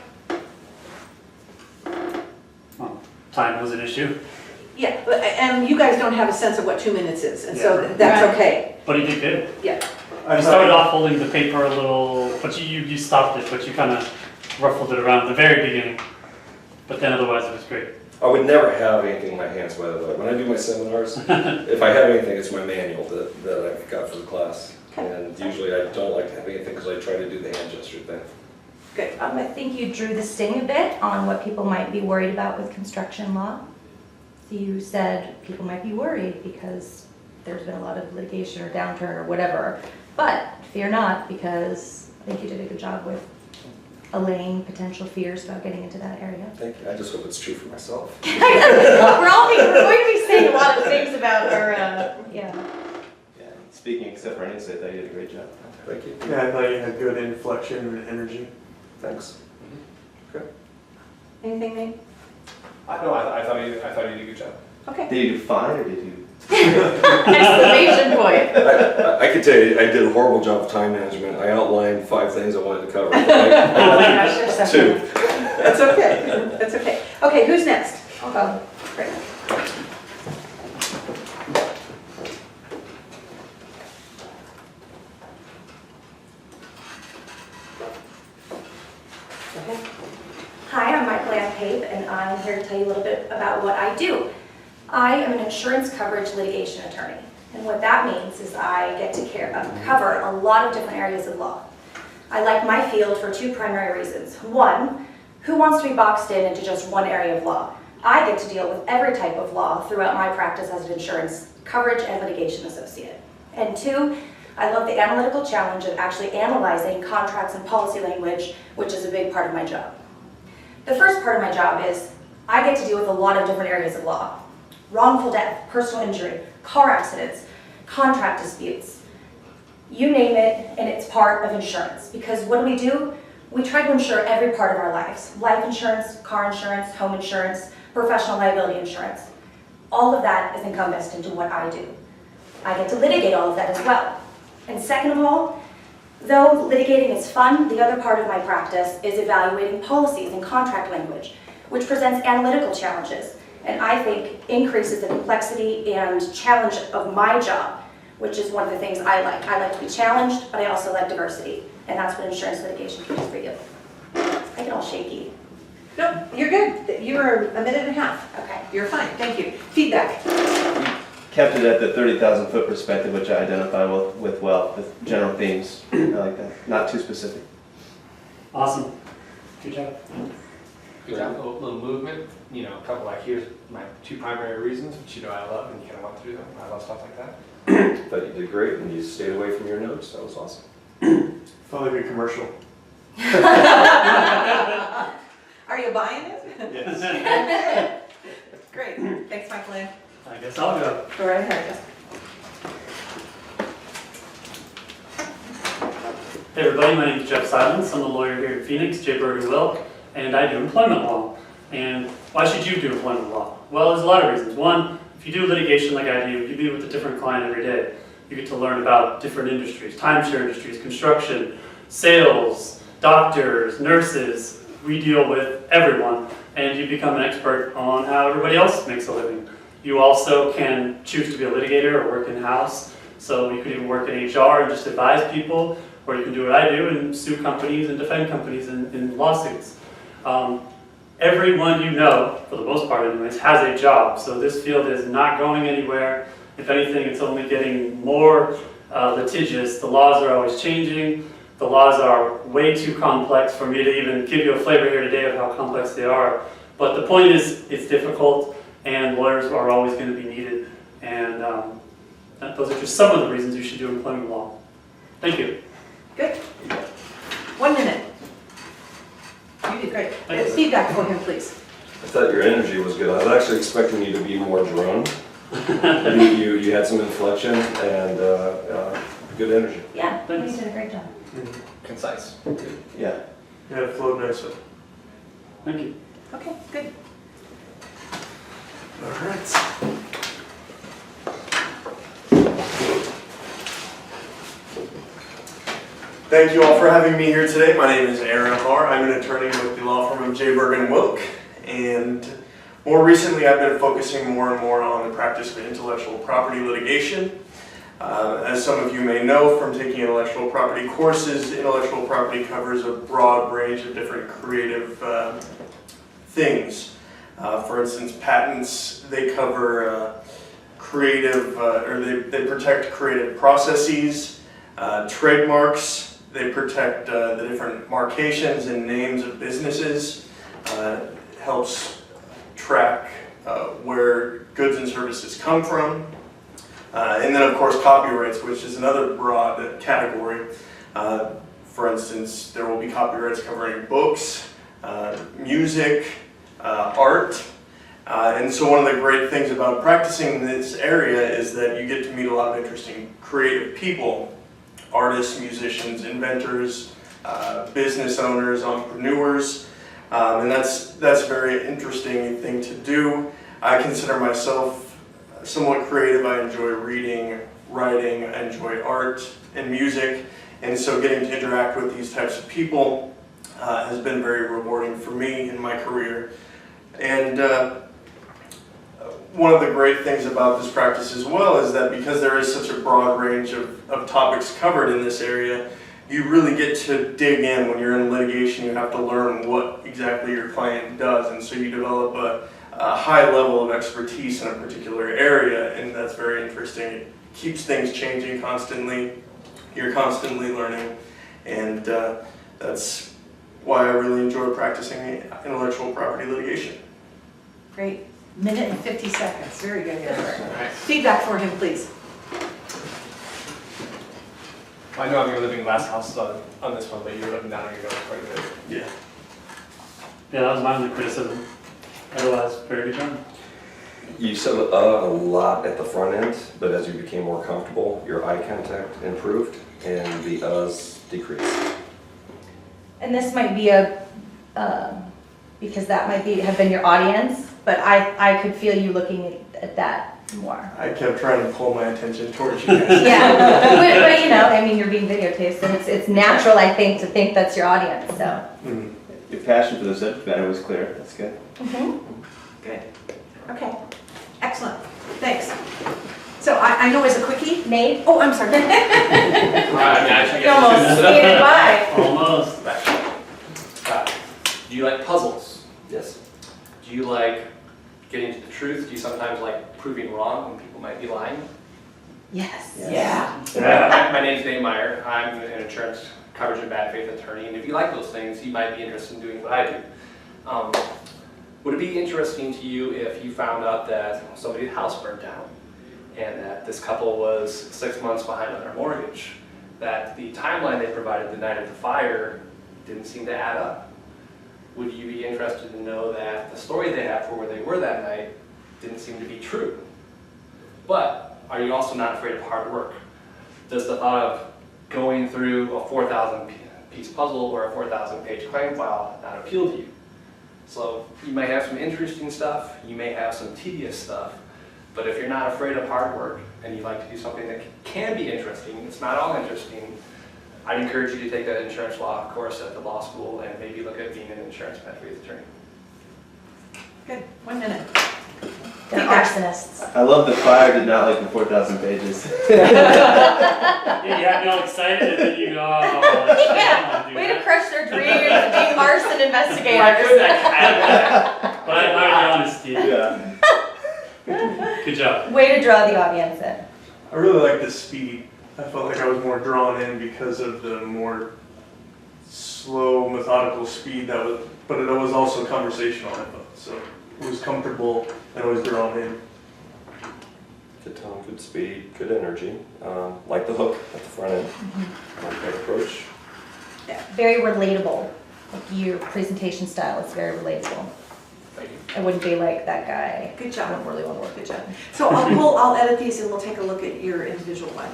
Well, time was an issue, Yeah, and you guys don't have a sense of what 2 minutes is, and so Yeah. that's okay. but he did good. Yeah. You started off holding the paper a little, but you stopped it, but you kind of ruffled it around at the very beginning. But then otherwise it was great. I would never have anything in my hands, by the way. When I do my seminars, if I have anything, it's my manual that I've got for the class. And usually I don't like to have anything because I try to do the hand gesture thing. Good. I think you drew the sting a bit on what people might be worried about with construction law. So you said people might be worried because there's been a lot of litigation or downturn or whatever. But fear not, because I think you did a good job with allaying potential fears about getting into that area. Thank you. I just hope it's true for myself. we're going to be saying a lot of things about our, Yeah, speaking except for Annie's, I thought you did a great job. Thank you. Yeah, I thought you had good inflection and energy. Thanks. Anything, Nate? I thought you did a good job. Okay. Did you do fine or did you? exclamation point. I could tell you, I did a horrible job of time management. I outlined 5 things I wanted to cover. Oh my gosh, you're so 2. That's okay. That's okay. Okay, who's next? I'll go. Great. Hi, I'm Michael Ann Pape, and I'm here to tell you a little bit about what I do. I am an insurance coverage litigation attorney, and what that means is I get to cover a lot of different areas of law. I like my field for 2 primary reasons. One, who wants to be boxed in into just one area of law? I get to deal with every type of law throughout my practice as an insurance coverage and litigation associate. And 2, I love the analytical challenge of actually analyzing contracts and policy language, which is a big part of my job. The first part of my job is I get to deal with a lot of different areas of law. Wrongful death, personal injury, car accidents, contract disputes, you name it, and it's part of insurance. Because what do? We try to insure every part of our lives. Life insurance, car insurance, home insurance, professional liability insurance. All of that is encompassed into what I do. I get to litigate all of that as well. And second of all, though litigating is fun, the other part of my practice is evaluating policies and contract language, which presents analytical challenges, and I think increases the complexity and challenge of my job, which is one of the things I like. I like to be challenged, but I also like diversity, and that's what insurance litigation can do for you. I get all shaky. No, you're good. You were a minute and a half. Okay. You're fine. Thank you. Feedback. Kept it at the 30,000 foot perspective, which I identify with well, with general themes. I like that. Not too specific. Awesome. Good job. Good job. A little movement, a couple like here's my 2 primary reasons, which I love, and you kind of went through them. I love stuff like that. Thought you did great, and you stayed away from your notes. That was awesome. Felt like a commercial. Are you buying it? Yes. Great. Thanks, Michael Ann. I guess I'll go. Go right ahead. Hey everybody, my name is Jeff Silence. I'm a lawyer here in Phoenix, J. Berger Wilk, and I do employment law. And why should you do employment law? Well, there's a lot of reasons. One, if you do litigation like I do, you meet with a different client every day. You get to learn about different industries, timeshare industries, construction, sales, doctors, nurses. We deal with everyone, and you become an expert on how everybody else makes a living. You also can choose to be a litigator or work in-house. So you could even work in HR and just advise people, or you can do what I do and sue companies and defend companies in lawsuits. Everyone you know, for the most part anyways, has a job. So this field is not going anywhere. If anything, it's only getting more litigious. The laws are always changing. The laws are way too complex for me to even give you a flavor here today of how complex they are. But the point is, it's difficult, and lawyers are always going to be needed. And those are just some of the reasons you should do employment law. Thank you. Good. 1 minute. You did great. Thank you. Feedback for him, please. I thought your energy was good. I was actually expecting you to be more droned. you had some inflection and good energy. Yeah, you Thanks. did a great job. Concise. Yeah. Yeah, it flowed nicely. Thank you. Okay, good. All right. Thank you all for having me here today. My name is Aaron Har. I'm an attorney with the law firm of J. Berger Wilk, and more recently I've been focusing more and more on the practice of intellectual property litigation. As some of you may know from taking intellectual property courses, intellectual property covers a broad range of different creative things. For instance, patents, they cover creative, or they protect creative processes. Trademarks, they protect the different markations and names of businesses. Helps track where goods and services come from. And then of course copyrights, which is another broad category. For instance, there will be copyrights covering books, music, art. And so one of the great things about practicing in this area is that you get to meet a lot of interesting creative people, artists, musicians, inventors, business owners, entrepreneurs, and that's a very interesting thing to do. I consider myself somewhat creative. I enjoy reading, writing, I enjoy art and music, and so getting to interact with these types of people has been very rewarding for me in my career. And one of the great things about this practice as well is that because there is such a broad range of topics covered in this area, you really get to dig in. When you're in litigation, you have to learn what exactly your client does, and so you develop a high level of expertise in a particular area, and that's very interesting. It keeps things changing constantly. You're constantly learning, and that's why I really enjoy practicing intellectual property litigation. Great. Minute and 50 seconds. Very good, Eric. Feedback for him, please. I know I'm your living last house on this one, but you're looking down on your notes quite a bit. Yeah. Yeah, that was my only criticism. Otherwise, very good job. You said a lot at the front end, but as you became more comfortable, your eye contact improved and the uhs decreased. And this might be because that might have been your audience, but I could feel you looking at that more. I kept trying to pull my attention towards you guys. Yeah, but you know, I mean, you're being videotaped, so it's natural, I think, to think that's your audience, so. Mhm. Your passion for the subject matter was clear. That's good. Good. Okay. Excellent. Thanks. So I know as a quickie, Nate? oh, I'm sorry. You almost skated by. Almost. Do you like puzzles? Yes. Do you like getting to the truth? Do you sometimes like proving wrong when people might be lying? Yes. Yeah. My name's Dave Meyer. I'm an insurance coverage and bad faith attorney, and if you like those things, you might be interested in doing what I do. Would it be interesting to you if you found out that somebody's house burned down and that this couple was 6 months behind on their mortgage, that the timeline they provided the night of the fire didn't seem to add up? Would you be interested to know that the story they had for where they were that night didn't seem to be true? But are you also not afraid of hard work? Does the thought of going through a 4,000 piece puzzle or a 4,000 page claim file not appeal to you? So you might have some interesting stuff, you may have some tedious stuff, but if you're not afraid of hard work and you like to do something that can be interesting, it's not all interesting, I'd encourage you to take an insurance law course at the law school and maybe look at being an insurance bad faith attorney. Good. 1 minute. They're arsonists. I love the fire did not like the 4,000 pages. Yeah, you had me all excited, and then you go, oh, shit, I don't Yeah, wanna do way to that. crush their dreams of being arson I could, investigators. But I admire the honesty. Yeah. Good job. Way to draw the audience in. I really like the speed. I felt like I was more drawn in because of the more slow, methodical speed that was, but it was also conversational, I thought. So it was comfortable and I was drawn in. Good tone, good speed, good energy. Like the hook at the front end. Like that approach. Very relatable. Like your presentation style is very relatable. Thank you. I wouldn't be like that guy. Good I job. don't really want to work Good with job. So I'll edit these and we'll take a look at your individual one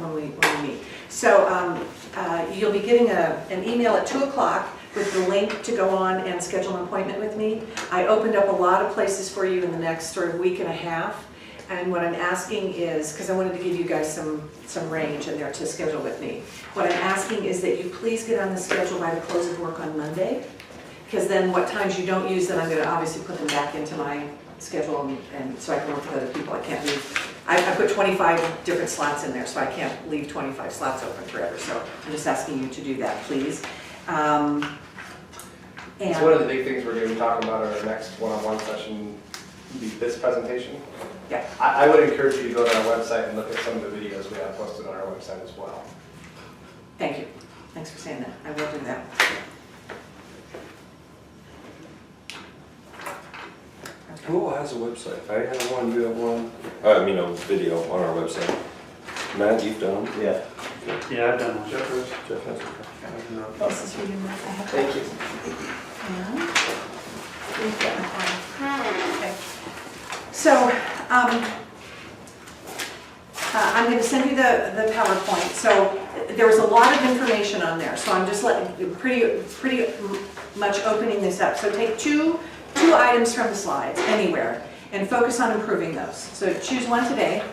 when we meet. So you'll be getting an email at 2 o'clock with the link to go on and schedule an appointment with me. I opened up a lot of places for you in the next sort of week and a half. And what I'm asking is, because I wanted to give you guys some range in there to schedule with me. What I'm asking is that you please get on the schedule by the close of work on Monday. Because then what times you don't use them, I'm going to obviously put them back into my schedule and so I can work with other people. I can't leave. I put 25 different slots in there, so I can't leave 25 slots open forever. So I'm just asking you to do that, please. So one of the big things we're going to be talking about in our next one-on-one session will be this presentation. Yeah. I would encourage you to go to our website and look at some of the videos we have posted on our website as well. Thank you. Thanks for saying that. I will do that. Who all has a website? I have one, you have one. I mean, a video on our website. Matt, you've done them? Yeah. Yeah, I've done one. Jeff Jeff has one. This is for you, Mark. I have Thank you. And we've got my file. Okay. So, I'm going to send you the PowerPoint. So there was a lot of information on there. So I'm just pretty much opening this up. So take two items from the slides, anywhere, and focus on improving those. So choose one today,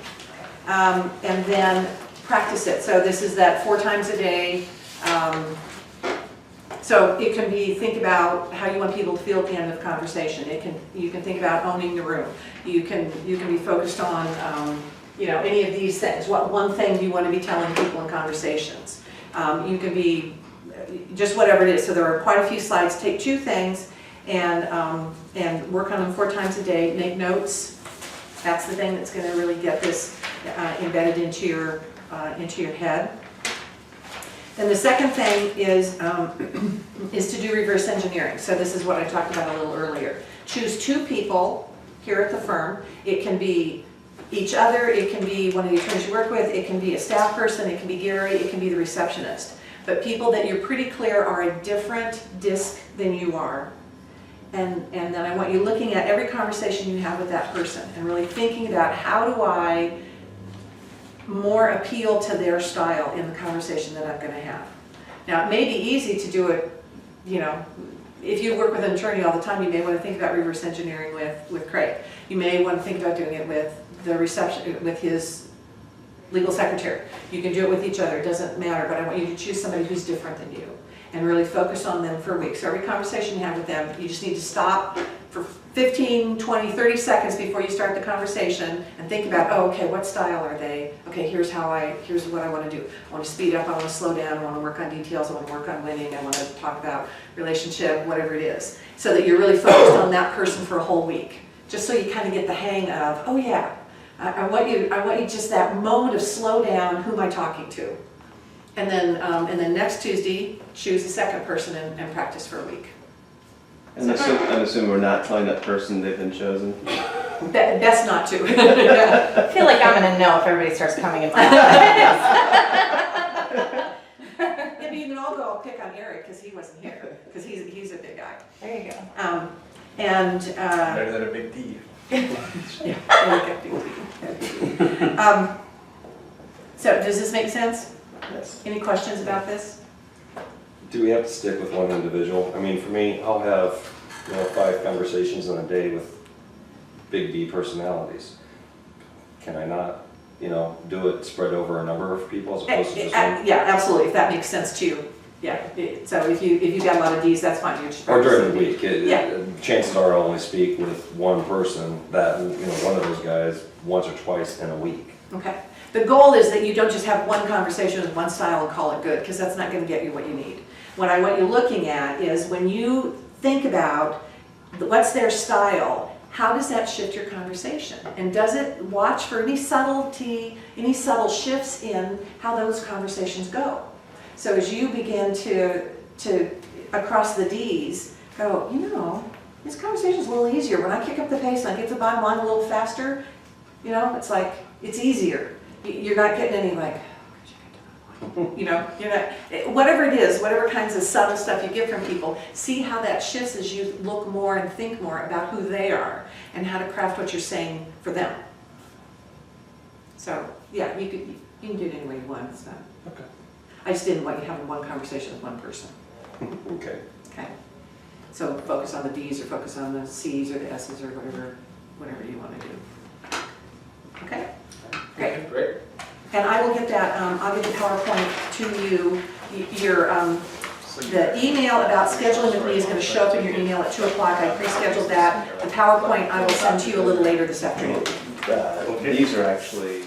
and then practice it. So this is that 4 times a day. So it can be, think about how you want people to feel at the end of the conversation. You can think about owning the room. You can be focused on, any of these things. What one thing you want to be telling people in conversations. You can be just whatever it is. So there are quite a few slides. Take 2 things and work on them 4 times a day. Make notes. That's the thing that's going to really get this embedded into your head. And the second thing is to do reverse engineering. So this is what I talked about a little earlier. Choose 2 people here at the firm. It can be each other, it can be one of the attorneys you work with, it can be a staff person, it can be Gary, it can be the receptionist. But people that you're pretty clear are a different disc than you are. And then I want you looking at every conversation you have with that person and really thinking about how do I more appeal to their style in the conversation that I'm going to have. Now, it may be easy to do it, if you work with an attorney all the time, you may want to think about reverse engineering with Craig. You may want to think about doing it with the reception, with his legal secretary. You can do it with each other, it doesn't matter, but I want you to choose somebody who's different than you and really focus on them for a week. So every conversation you have with them, you just need to stop for 15, 20, 30 seconds before you start the conversation and think about, oh, okay, what style are they? Okay, here's what I want to do. I want to speed up, I want to slow down, I want to work on details, I want to work on winning, I want to talk about relationship, whatever it is. So that you're really focused on that person for a whole week. Just so you kind of get the hang of, oh yeah, I want you just that moment of slow down, who am I talking to? And then next Tuesday, choose a second person and practice for a week. And I'm assuming we're not telling that person they've been chosen? Best not to. I feel like I'm gonna know if everybody starts coming in my office. Yeah, but you can all go pick on Eric because he wasn't here, because he's a big guy. There you go. Better than a big D. Yeah, Eric, big D. So does this make sense? Yes. Any questions about this? Do we have to stick with one individual? I mean, for me, I'll have 5 conversations in a day with big D personalities. Can I not, do it spread over a number of people as opposed to just one? Yeah, absolutely, if that makes sense to you. Yeah, so if you've got a lot of Ds, that's fine. You're just Or during the week. Yeah. Chances are I'll only speak with one person, that, one of those guys, once or twice in a week. Okay. The goal is that you don't just have one conversation with one style and call it good, because that's not going to get you what you need. What I want you looking at is when you think about what's their style, how does that shift your conversation? And does it watch for any subtlety, any subtle shifts in how those conversations go? So as you begin to across the Ds, go, this conversation's a little easier. When I kick up the pace and I get to the bottom line a little faster, it's like, it's easier. You're not getting any like, you're not, whatever it is, whatever kinds of subtle stuff you get from people, see how that shifts as you look more and think more about who they are and how to craft what you're saying for them. So, yeah, you can do it any way you want. It's not. Okay. I just didn't want you having one conversation with one person. Okay. Okay. So focus on the Ds or focus on the Cs or the S's or whatever you want to do. Okay? Great. Great. And I will get that, I'll get the PowerPoint to you. The email about scheduling with me is going to show up in your email at 2 o'clock. I pre-scheduled that. The PowerPoint I will send to you a little later this afternoon. These are actually